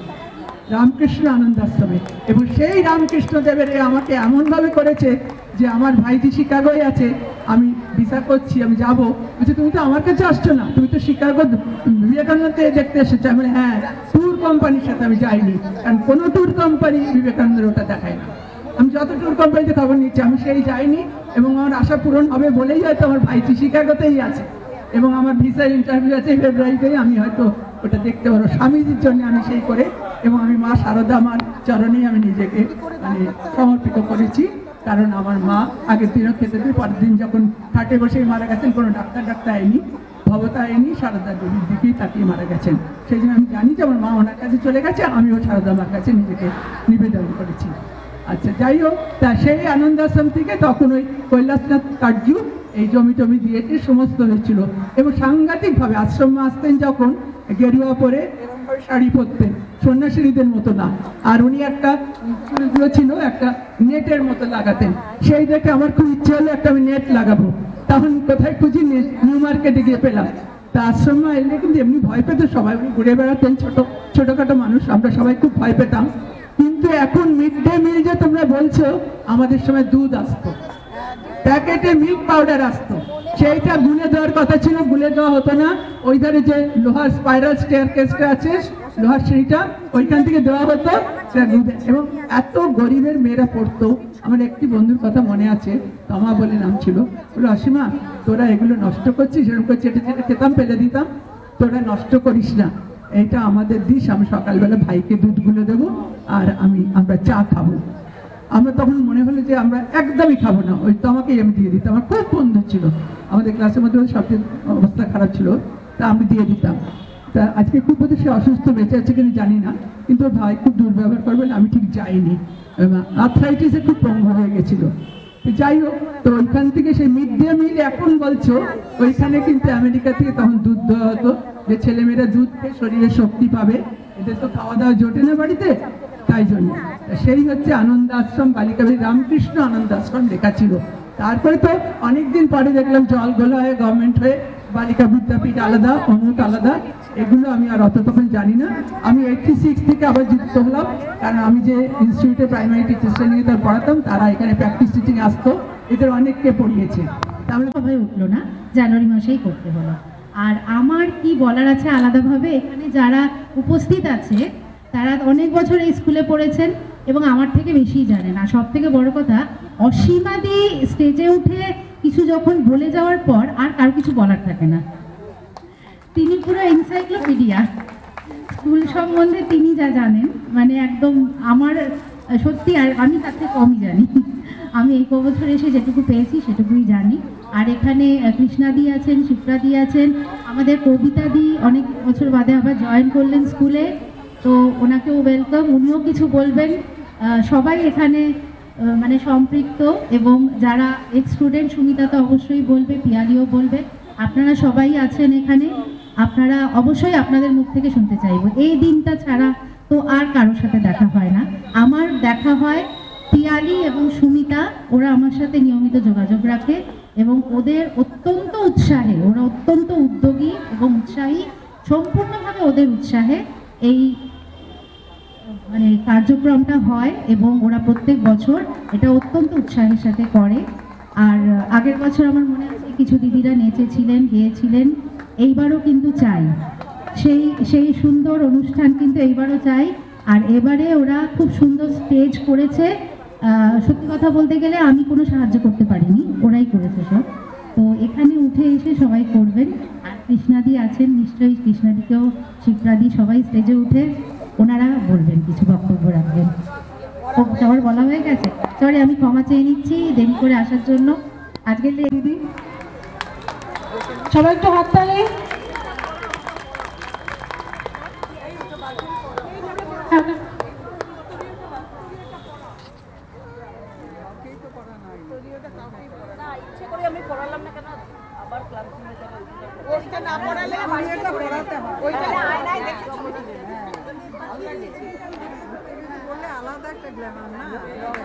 রামকৃষ্ণ আনন্দ আশ্রমে। এবং সেই রামকৃষ্ণ দেবের আমাকে এমনভাবে করেছে যে আমার ভাইটি শিকাগোয় আছে, আমি ভিসা করছি, আমি যাবো, বলছে তুমি তো আমার কাছে আসছো না, তুমি তো শিকাগো বিবেকানন্দকে দেখতে এসেছো। আমি হ্যাঁ, ট্যুর কোম্পানির সাথে আমি যাইনি, কারণ কোনো ট্যুর কোম্পানি বিবেকানন্দের ওটা দেখায় না। আমি যত ট্যুর কোম্পানিতে খবর নিচ্ছি আমি সেই যাইনি, এবং আমার আশা পূরণ হবে বলেই হয়তো আমার ভাইটি শিকাগোতেই আছে এবং আমার ভিসার ইন্টারভিউ আছে ফেব্রুয়ারিতেই, আমি হয়তো ওটা দেখতে পারবো। স্বামীজির জন্য আমি সেই করে, এবং আমি মা শারদা মার চরণেই আমি নিজেকে মানে সমর্পিত করেছি। কারণ আমার মা আগের দিনও খেতে দিয়ে পরের দিন যখন খাটে বসেই মারা গেছেন, কোনো ডাক্তার আয়নি, ভবতা আয়নি, শারদা দেবীর দিকেই তাকিয়ে মারা গেছেন। সেই জন্য আমি জানি যে আমার মা ওনার কাছে চলে গেছে, আমিও শারদা মার কাছে নিজেকে নিবেদন করেছি। আচ্ছা, যাই হোক, তা সেই আনন্দ আশ্রম থেকে তখন ওই কৈলাসনাথ কার্য এই জমি টমি দিয়েছে, সমস্ত হয়েছিল। এবং সাংঘাতিকভাবে আশ্রমে আসতেন যখন গেরুয়া পরে শাড়ি পরতেন, সন্ন্যাসীদের মতো না, আর উনি একটা চুলগুলো ছিল একটা নেটের মতো লাগাতেন। সেই দেখে আমার খুব ইচ্ছে হলো একটা আমি নেট লাগাবো। তখন কোথায় খুঁজি, নিউ মার্কেটে গিয়ে পেলাম। তা আশ্রমে এলে কিন্তু এমনি ভয় পেত সবাই, উনি ঘুরে বেড়াতেন, ছোটখাটো মানুষ, আমরা সবাই খুব ভয় পেতাম। কিন্তু এখন মিড ডে মিল যে তোমরা বলছো, আমাদের সময় দুধ আসতো, প্যাকেটে মিল্ক পাউডার আসতো, সেইটা গুলে দেওয়ার কথা ছিল, গুলে দেওয়া হতো না। ওই ধারে যে লোহার স্পাইরাল স্টেয়ারকেসটা আছে, লোহার সিঁড়িটা, ওইখান থেকে দেওয়া হতো। এবং এত গরিবের মেয়েরা পড়তো। আমার একটি বন্ধুর কথা মনে আছে, তমা বলে নাম ছিল, বলে অসীমা তোরা এগুলো নষ্ট করছিস, এরকম করছিস, এটা খেতাম, ফেলে দিতাম, তোরা নষ্ট করিস না, এইটা আমাদের দিস, আমি সকালবেলা ভাইকে দুধগুলো দেবো আর আমরা চা খাবো। আমরা তখন মনে হলো যে আমরা একদমই খাবো না, ওই তো আমাকেই আমি দিয়ে দিতাম। আমার খুব বন্ধু ছিল, আমাদের ক্লাসের মধ্যে সবচেয়ে অবস্থা খারাপ ছিল, তা আমি দিয়ে দিতাম। তা আজকে খুব বোধহয় সে অসুস্থ, বেঁচে আছে কিনা জানি না, কিন্তু ওর ভাই খুব দুর্ব্যবহার করবেন, আমি ঠিক যাইনি, আর্থ্রাইটিসে খুব পঙ্গু হয়ে গেছিল। যাই হোক, তো ওইখান থেকে সেই মিড ডে মিল এখন বলছো, ওইখানে কিন্তু আমেরিকা থেকে তখন দুধ দেওয়া হতো, যে ছেলেমেয়েরা দুধ খেয়ে শরীরে শক্তি পাবে, এদের তো খাওয়া দাওয়া জোটে না বাড়িতে, তাই জন্য। সেই হচ্ছে আনন্দ আশ্রম, বালিকাবাড়ি রামকৃষ্ণ আনন্দ আশ্রম লেখা ছিল। তারপরে তো অনেকদিন পরে দেখলাম জলগোলা হয়ে গভর্নমেন্ট হয়ে বালিকা বিদ্যাপীঠ আলাদা, অমুক আলাদা, এগুলো আমি আর অত তখন জানি না। আমি 86 থেকে আবার যুক্ত হলাম, কারণ আমি যে ইনস্টিটিউটে প্রাইমারি টিচার্স ট্রেনিংয়ে তার পড়াতাম, তারা এখানে প্র্যাকটিস টিচিং আসতো, এদের অনেককে পড়িয়েছে। তাহলে সবাই উঠলো না, জানুয়ারি মাসেই করতে হলো। আর আমার কি বলার আছে আলাদাভাবে, এখানে যারা উপস্থিত আছে তারা অনেক বছর এই স্কুলে পড়েছেন এবং আমার থেকে বেশি জানেন। আর সব থেকে বড় কথা, অসীমাদি স্টেজে উঠে কিছু যখন বলে যাওয়ার পর আর কার কিছু বলার থাকে না, তিনি পুরো এনসাইক্লোপিডিয়া। স্কুল সম্বন্ধে তিনি যা জানেন মানে একদম আমার সত্যি, আর আমি তার থেকে কমই জানি। আমি এই বছর এসে যেটুকু পেয়েছি সেটুকুই জানি। আর এখানে কৃষ্ণাদি আছেন, শিপ্রাদি আছেন, আমাদের কবিতাদি অনেক বছর বাদে আবার জয়েন করলেন স্কুলে, তো ওনাকেও ওয়েলকাম, উনিও কিছু বলবেন। সবাই এখানে মানে সম্পৃক্ত, এবং যারা এক্স স্টুডেন্ট, সুমিতা তো অবশ্যই বলবে, পিয়ালিও বলবে, আপনারা সবাই আছেন এখানে, আপনারা অবশ্যই আপনাদের মুখ থেকে শুনতে চাইব। এই দিনটা ছাড়া তো আর কারোর সাথে দেখা হয় না। আমার দেখা হয় পিয়ালি এবং সুমিতা, ওরা আমার সাথে নিয়মিত যোগাযোগ রাখে এবং ওদের অত্যন্ত উৎসাহে, ওরা অত্যন্ত উদ্যোগী এবং উৎসাহী, সম্পূর্ণভাবে ওদের উৎসাহে এই মানে কার্যক্রমটা হয় এবং ওরা প্রত্যেক বছর এটা অত্যন্ত উৎসাহের সাথে করে। আর আগের বছর আমার মনে আছে কিছু দিদিরা নেচেছিলেন, গেয়েছিলেন, এইবারও কিন্তু চাই সেই সুন্দর অনুষ্ঠান কিন্তু এইবারও চাই। আর এবারে ওরা খুব সুন্দর স্টেজ করেছে। সত্যি কথা বলতে গেলে আমি কোনো সাহায্য করতে পারিনি, ওরাই করেছে সব। তো এখানে উঠে এসে সবাই করবেন। আর কৃষ্ণাদি আছেন, নিশ্চয়ই কৃষ্ণাদিকেও, শিপ্রাদি, সবাই স্টেজে উঠে ওনারা বলবেন, কিছু বক্তব্য রাখবেন। সবার বলা হয়ে গেছে, সরি আমি ক্ষমা চেয়ে নিচ্ছি দেরি করে আসার জন্য। আজকে দিদি সবাই একটু হাততালি।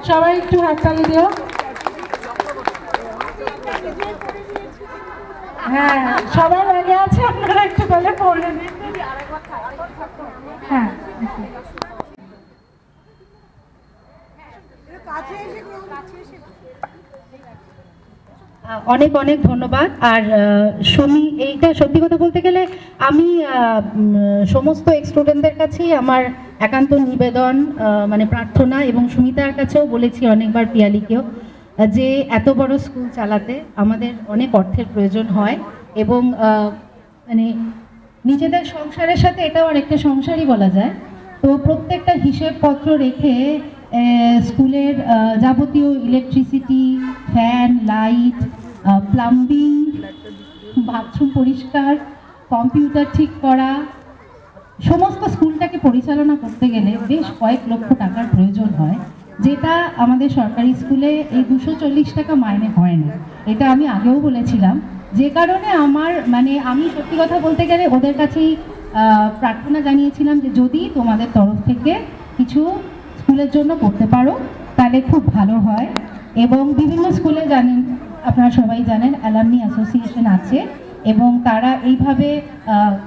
সবাই একটু হাততালি দিও। হ্যাঁ, সবার আগে আছে, আপনারা একটু বলে পড়লেন। হ্যাঁ, অনেক অনেক ধন্যবাদ। আর এইটা সত্যি কথা বলতে গেলে আমি সমস্ত এক্স স্টুডেন্টদের কাছেই আমার একান্ত নিবেদন, মানে প্রার্থনা, এবং সুমিতার কাছেও বলেছি অনেকবার, পিয়ালিকেও, যে এত বড় স্কুল চালাতে আমাদের অনেক অর্থের প্রয়োজন হয় এবং মানে নিজেদের সংসারের সাথে এটাও অনেকটা সংসারই বলা যায়। তো প্রত্যেকটা হিসেবপত্র রেখে স্কুলের যাবতীয় electricity, fan, light, plumbing, bathroom পরিষ্কার, কম্পিউটার ঠিক করা, সমস্ত স্কুলটাকে পরিচালনা করতে গেলে বেশ কয়েক লক্ষ টাকার প্রয়োজন হয়, যেটা আমাদের সরকারি স্কুলে এই 240 টাকা মাইনে হয় না। এটা আমি আগেও বলেছিলাম, যে কারণে আমার মানে আমি সত্যি কথা বলতে গেলে ওদের কাছেই প্রার্থনা জানিয়েছিলাম যে যদি তোমাদের তরফ থেকে কিছু স্কুলের জন্য করতে পারো তাহলে খুব ভালো হয়। এবং বিভিন্ন স্কুলে জানেন, আপনারা সবাই জানেন, অ্যালামনি অ্যাসোসিয়েশন আছে এবং তারা এইভাবে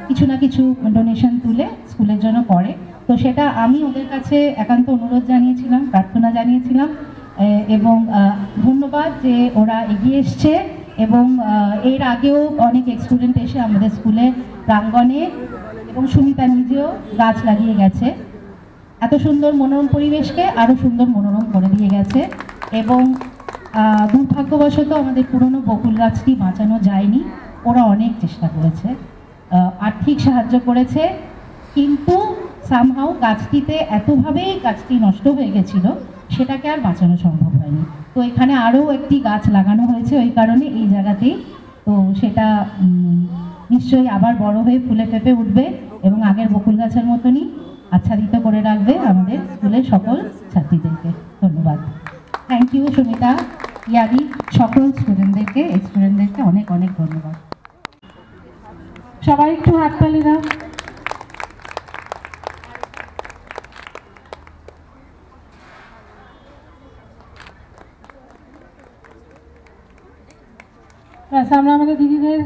কিছু না কিছু ডোনেশন তুলে স্কুলের জন্য করে। তো সেটা আমি ওদের কাছে একান্ত অনুরোধ জানিয়েছিলাম, প্রার্থনা জানিয়েছিলাম, এবং ধন্যবাদ যে ওরা এগিয়ে এসছে। এবং এর আগেও অনেক স্টুডেন্ট এসে আমাদের স্কুলে প্রাঙ্গণে, এবং সুমিতা নিজেও গাছ লাগিয়ে গেছে, এত সুন্দর মনোরম পরিবেশকে আরও সুন্দর মনোরম করে দিয়ে গেছে। এবং দুর্ভাগ্যবশত আমাদের পুরনো বকুল গাছটি বাঁচানো যায়নি, ওরা অনেক চেষ্টা করেছে, আর্থিক সাহায্য করেছে, কিন্তু সামহাও গাছটিতে এতভাবেই গাছটি নষ্ট হয়ে গেছিল, সেটাকে আর বাঁচানো সম্ভব হয়নি। তো এখানে আরও একটি গাছ লাগানো হয়েছে ওই কারণে এই জায়গাতেই। তো সেটা নিশ্চয়ই আবার বড় হয়ে ফুলে ফেঁপে উঠবে এবং আগের বকুল গাছের মতনই আচ্ছাদিত করে রাখবে আমাদের স্কুলের সকল ছাত্রীদেরকে। ধন্যবাদ। থ্যাংক ইউ সুমিতা, ইয়াদি, সকল স্টুডেন্টদেরকে, এক্স স্টুডেন্টদেরকে অনেক অনেক ধন্যবাদ। সবাই একটু হাততালি দাও। আমরা আমাদের দিদিদের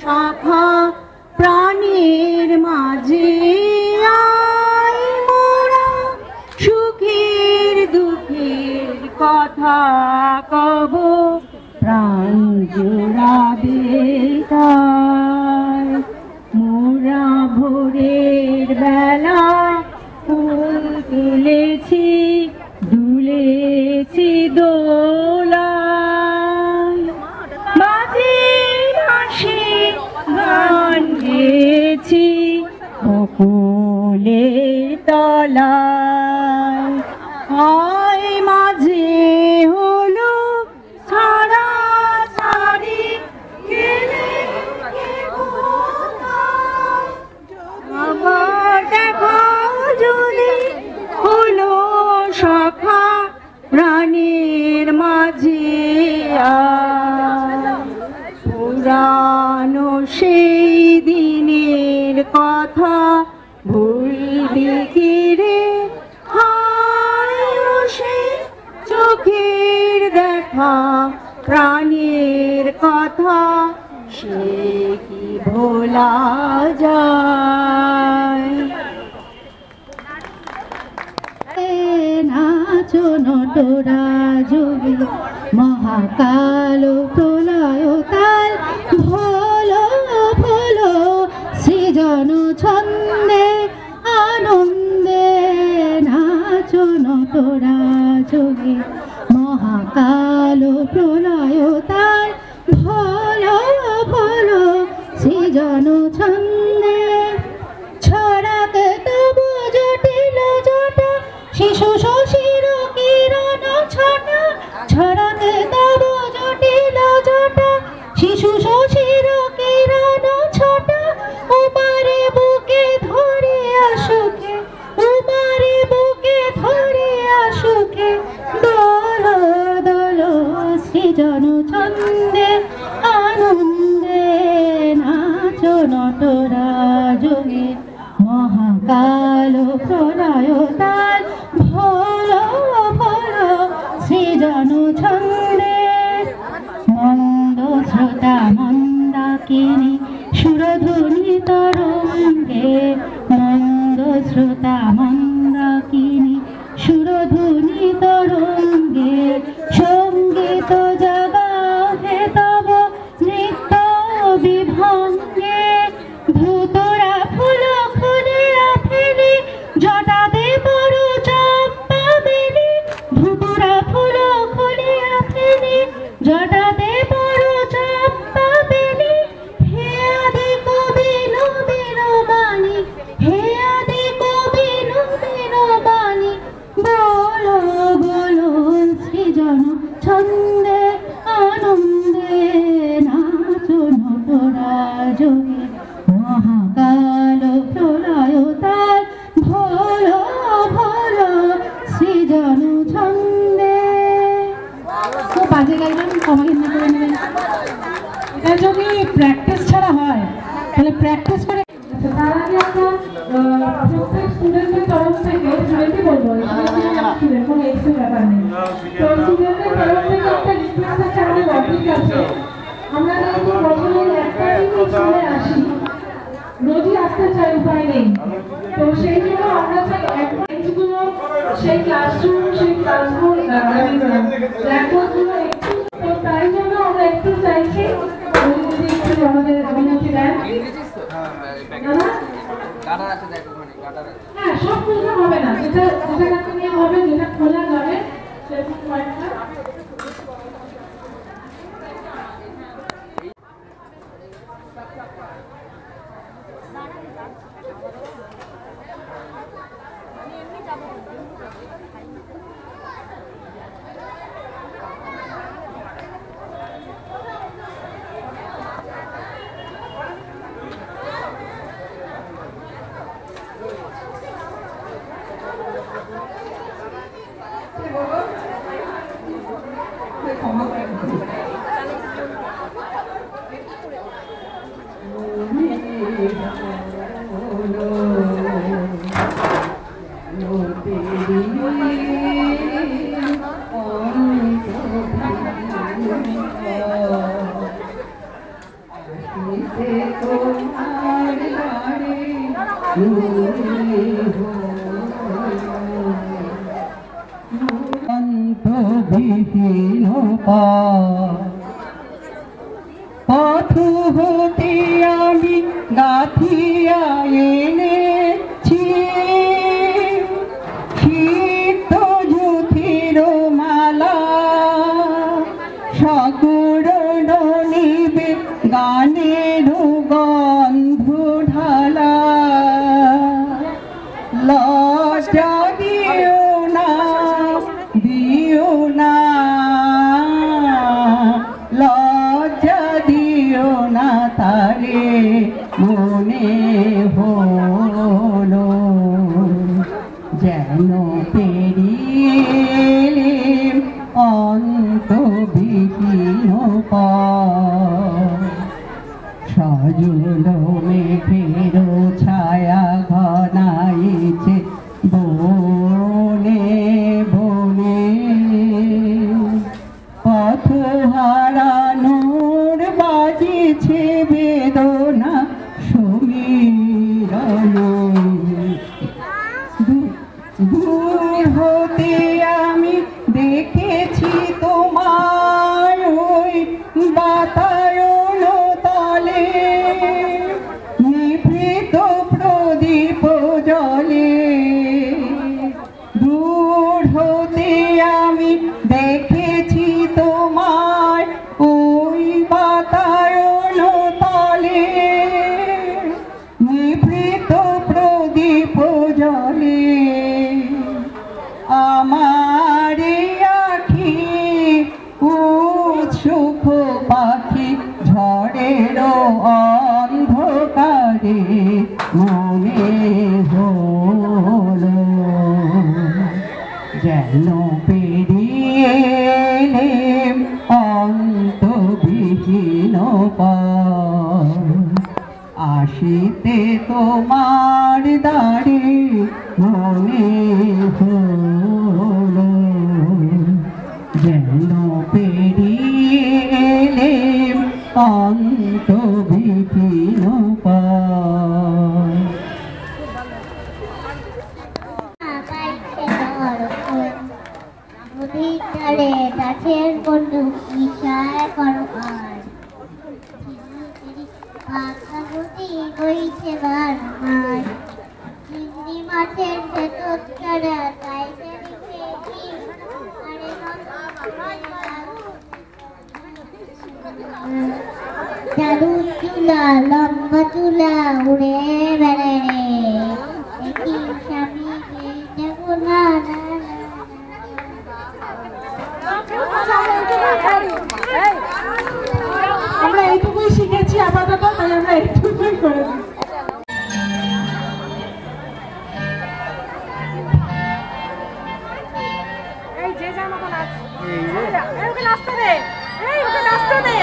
শাখা প্রাণীর মাঝে আয় মোরা সুখের দুঃখের কথা কব প্রাণ জোড়াবে তাই মোরা ভোরের বেলা ফুল তুলেছি দুলেছি দোলায় মাঝে হাসি গান গেয়েছি বকুলের তলায় হয় মাঝে হলো ছাড়া ছাড়ি গেলে আবার দেখা যদি হলো শাখা প্রাণীর মাঝে পুরানো সেই দিনের কথা ভুলবি কি রে হায় সে চোখের দেখা প্রাণীর কথা সে কি ভোলা যায় নাচো নটরা যোগী মহাকাল প্রলয় কাল ভোলো ভোলো সৃজন ছন্দে আনন্দে নাচো নটরা যোগী মহাকাল প্রলয় কাল ভোলো ভোলো সৃজন ছন্দে ছড়াতে তবু জটিল জটা শিশু শশীর কিরণ ছটা ছড়াতে তবু জটিল জটা শিশু শশীর কিরণ ছটা উমারে বুকে ধরে আসুকে উমারে বুকে ধরে আসুকে দোল দোল সৃজন ছন্দে আনন্দে নাচো নটরা যোগে মহাকাল প্রলয়তাল ভোল ভোল সৃজন ছন্দে মন্দ শ্রোতা মন্দাকিনী সুরধুনি তরঙ্গে মন্দ শ্রোতা মন্দাকিনী সুরধুনি তরঙ্গে সঙ্গীত জগাহে তব নৃত্য বিভঙ্গে ভূতরা ফুল খুলিয়া ফেলি জটাতে বড় চম্পা বেলি ভূতরা ফুল খুলিয়া ফেলি জটাতে বড় চম্পা বেলি হে আদি কবি নবীন বাণী হে আদি কবি নবীন বাণী বলো বলো সৃজন ছন্দে আনন্দে নাচো নটরা যোগে মহাকাল প্রলয়তাল ভোল ভোল সৃজন ছন্দে। খুব বাজে গাইলাম, ক্ষমা ঘৃণা করে নেবেন। এটা যদি প্র্যাকটিস ছাড়া হয় তাহলে প্র্যাকটিস করে তার আগে আমরা প্রত্যেক স্টুডেন্টের তরফ থেকে স্টুডেন্টই বলবো স্টুডেন্ট কোনো এক্সের ব্যাপার নেই, তো স্টুডেন্টের তরফ থেকে একটা রিকোয়েস্ট আছে আমাদের অফিস আছে, আমরা কিন্তু বছরে একটা দিন স্কুলে আসি, রোজই আসতে চাই, উপায় নেই, তো সেই জন্য আমরা চাই একগুলো সেই ক্লাসরুম সেই ক্লাসরুম ব্ল্যাকবোর্ডগুলো একটু, তো তাই জন্য আমরা একটু চাইছি যদি একটু আমাদের অনুমতি দেন। হ্যাঁ, সব খুলতে হবে না, যেটা যেটা নিয়ে হবে, যেটা খোলা যাবে সেরকম কয়েকটা। পথ হতে আমি গাথিয়া এনেছি শীত জ্যোতির মালা সকরণ নিবে গানের গন্ধ ঢালা লজ্জা দিও না দিও না লজ্জা দিও না তারে মনে হলো যেন পেরিয়ে অন্তবিহীন সজল মেঘের ছায়া ঘনাইছে বনে বনে পথ হারানোর বাজিছে বেদনা সমীরণ দূর হতে আমি দেখেছি তোমার ওই বাতায়ন তলে নিভৃত প্রদীপ জলে দূর হতে আমি দেখেছি তোমার ওই বাতায়ন তলে নিভৃত প্রদীপ জলে আমার আখি উৎসুক পাখি ঝড়ের অন্ধকারে মনে হলো যেন পেরিয়ে অন্তবিহীন আসিতে তোমার দাঁড়ে মনে হলো যেন পেরিয়ে এলেম অন্তবিহীন পায়। গাছের বন্ধু ইশারা করো আর পাকা গতি গইছে বারবার চিংড়ি মাছের ভেতর ছাড়া তাইতে লিখেছি আরে জাদু চুলা লম্বা চুলা উড়ে বেড়ায় রে দেখি স্বামী দেখো না না আমরা এইটুকুই শিখেছি আপাতত, তাই আমরা এইটুকুই করে দিই। এই যে যার মতো নাচ, ওকে নাচতে দে, ওকে নাচতে দে।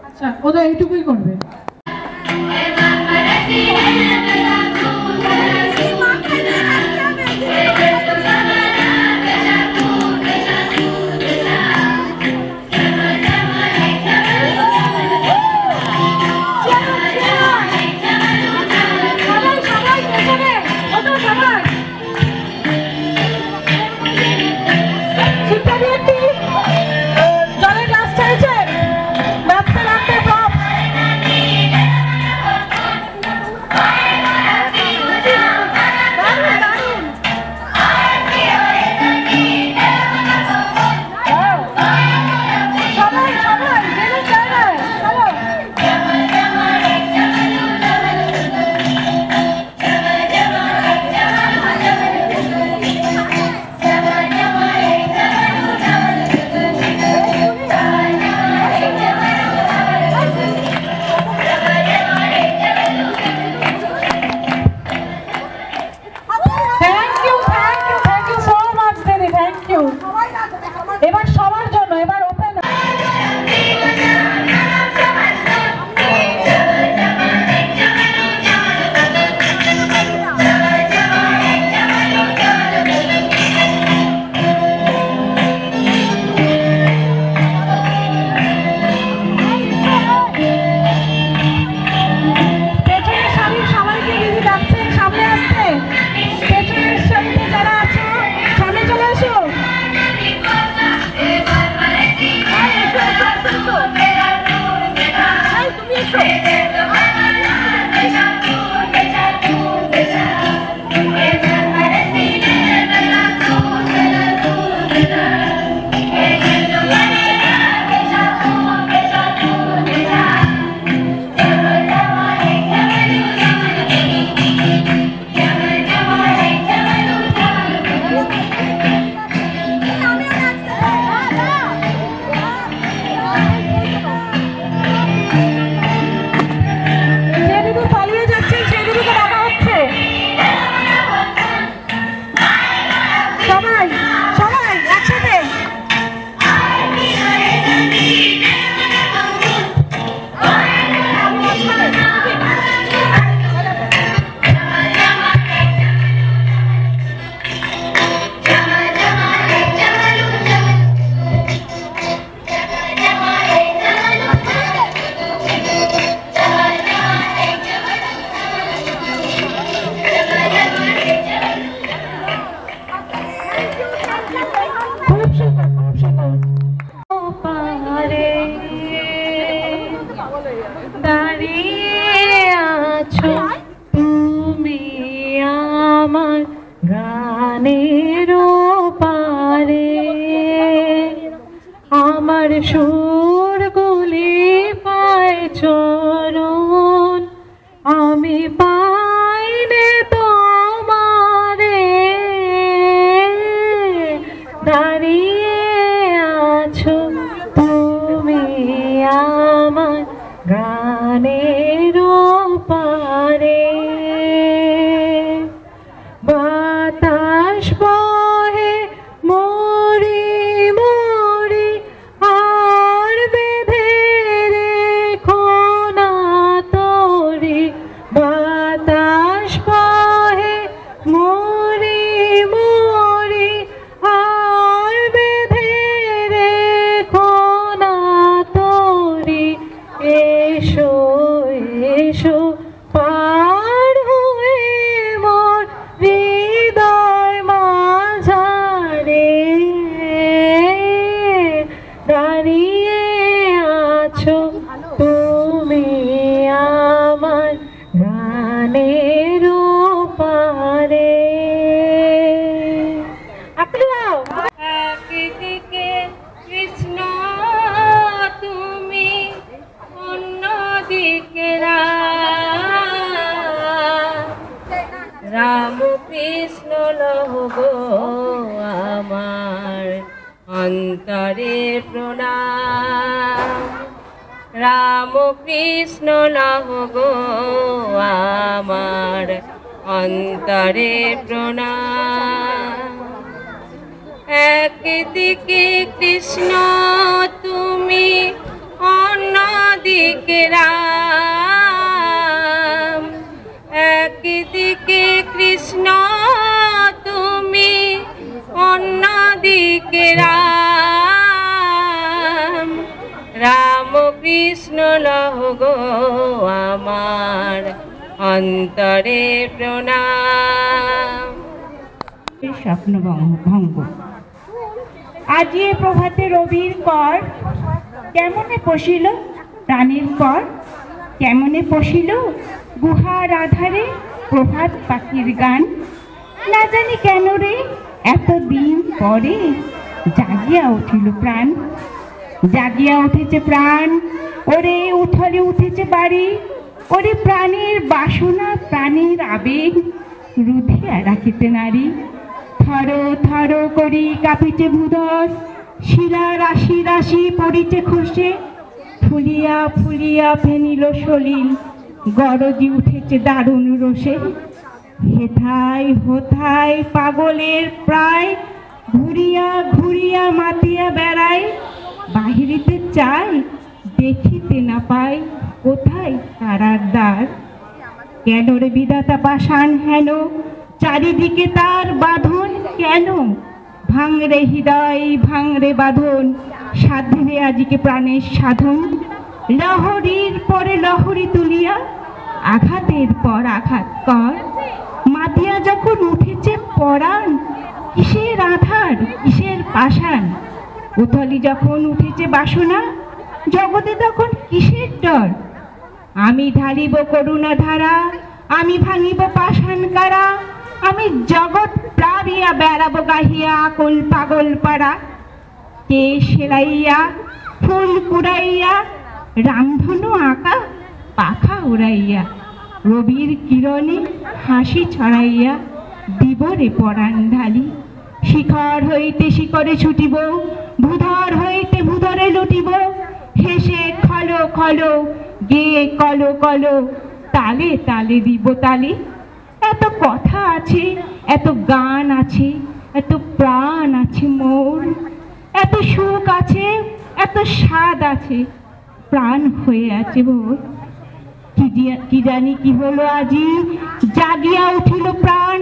আচ্ছা ওরা এইটুকুই করবে। জলের গ্লাস চাইছে, রাখতে রাখতে পারে দাঁড়িয়ে আছো তুমি আমার গানের পারে, আমার সুরগুলি পায় চরণ, আমি পাইলে তোমারে দাঁড়িয়ে আছো তুমি আমার গানের পারে। বাতাস বহে মরি মরি আর বেঁধে রেখো না তরি, বাতাস বহে মরি মরি আর বেঁধে রেখো না তরি, এসো এসো পার হয়ে মোর হৃদয় মাঝারে দাঁড়িয়ে আছো তুমি আমার গানের পারে। একদিকে কৃষ্ণ তুমি অন্যদিকে রাম কৃষ্ণ লহ গো আমার অন্তরে প্রণাম, রাম কৃষ্ণ লহ গো আমার অন্তরে প্রণাম। একদিকে কৃষ্ণ তুমি অন্যদিকে রাম, একদিকে কৃষ্ণ তুমি অন্যদিকে রাম, রাম কৃষ্ণ লহ গো আমার অন্তরে প্রণাম। স্বপ্ন ভঙ্গ আজি প্রভাতে রবির কর, কেমনে পশিল প্রাণীর পর, কেমনে পশিল গুহার আধারে প্রভাত পাখির গান, না জানি কেন রে এতদিন পরে জাগিয়া উঠিল প্রাণ, জাগিয়া উঠেছে প্রাণ, ওরে উঠলে উঠেছে বাড়ি, ওরে প্রাণের বাসনা প্রাণের আবেগ রুধিয়া রাখিতে নারী, থর থর করি কাঁপিতে ভূধস, শিলা রাশি রাশি পড়িতে খসে, ফুলিয়া ফুলিয়া ফেনিল সলিল, গরজি উঠেছে দারুণ রোষে, হেথায় হোথায় পাগলের প্রায়, ঘুরিয়া ঘুরিয়া মাতিয়া বেড়ায়, বাহিরিতে চাই দেখিতে না পাই কোথায় কারার দ্বার, কেন রে বিধাতা পাষাণ হেন চারিদিকে তার বাঁধন, কেন ভাঙরে হৃদয় ভাঙরে বাঁধন, সাধনে আজিকে প্রাণের সাধন, লহরীর পরে লহরী তুলিয়া আঘাতের পর আঘাত কর, মাতিয়া যখন উঠেছে পরাণ, কিসের আধার কিসের পাষাণ, উথলি যখন উঠেছে বাসনা, জগতে তখন কিসের ডর, আমি ঢালিব করুণা ধারা, আমি ভাঙিব পাষাণ কারা, আমি জগৎ প্লাবিয়া বেড়াবো গাহিয়া আকুল পাগল পাড়া, কে সেলাইয়া ফুল কুড়াইয়া রামধনু আঁকা পাখা উড়াইয়া, রবির কিরণে হাসি ছড়াইয়া দিব রে পরাণ ঢালি, শিখর হইতে শিখরে ছুটিব, ভূধর হইতে ভূধরে লুটিব, হেসে খলো খলো গেয়ে কলো কলো, তালে তালে দিব তালি। এত কথা আছে, এত গান আছে, এত প্রাণ আছে মোর, এত সুখ আছে, এত স্বাদ আছে, প্রাণ হয়ে আছে ভোর। কি জানি কি হলো আজি, জাগিয়া উঠিল প্রাণ,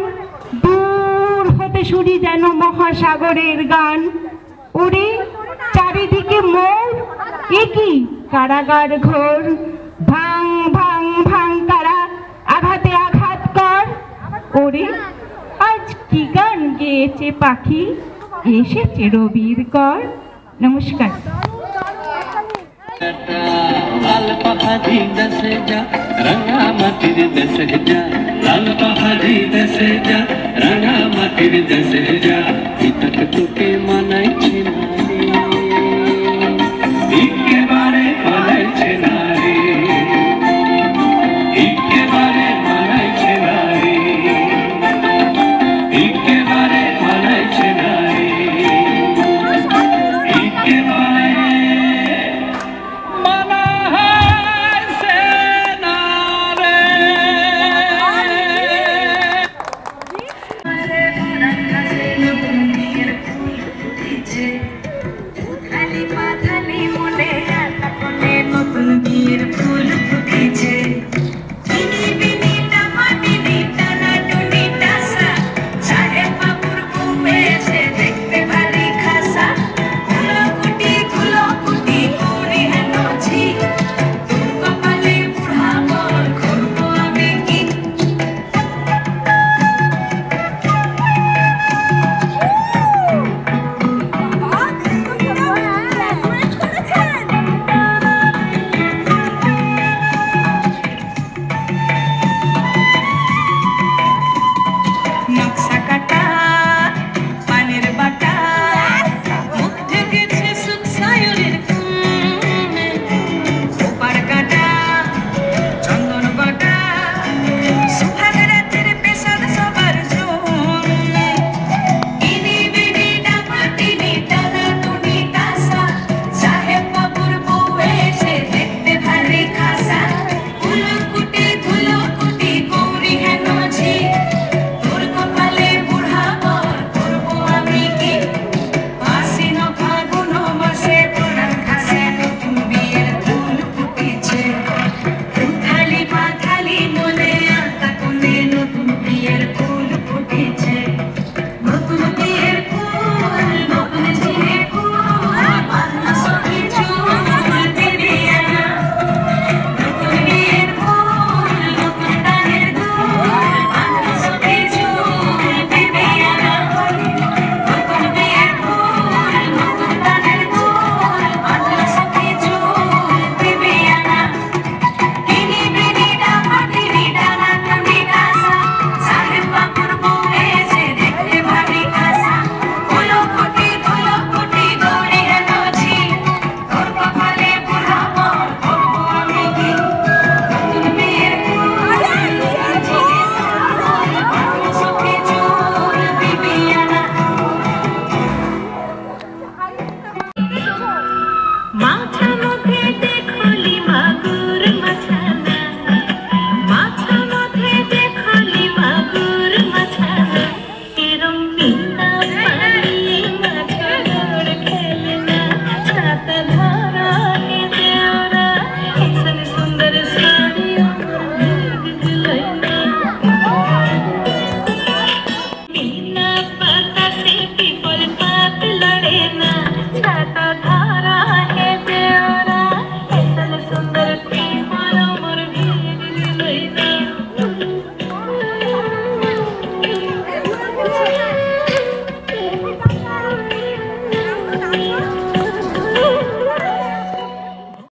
দূর হতে শুনি যেন মহাসাগরের গান, ওরে চারিদিকে মোর, এ কি কারাগার ঘোর, ভাং ভাং ভাং কারা, আঘাতে আঘাত কর, ওরে আজ কি গান গেয়েছে পাখি, এসেছে রবির কর। নমস্কার। লাল পাহাড়ি দেশে যা রাঙা মাটির দেশে যা, লাল পাহাড়ি দেশে যা রাঙা মাটির দেশে যা।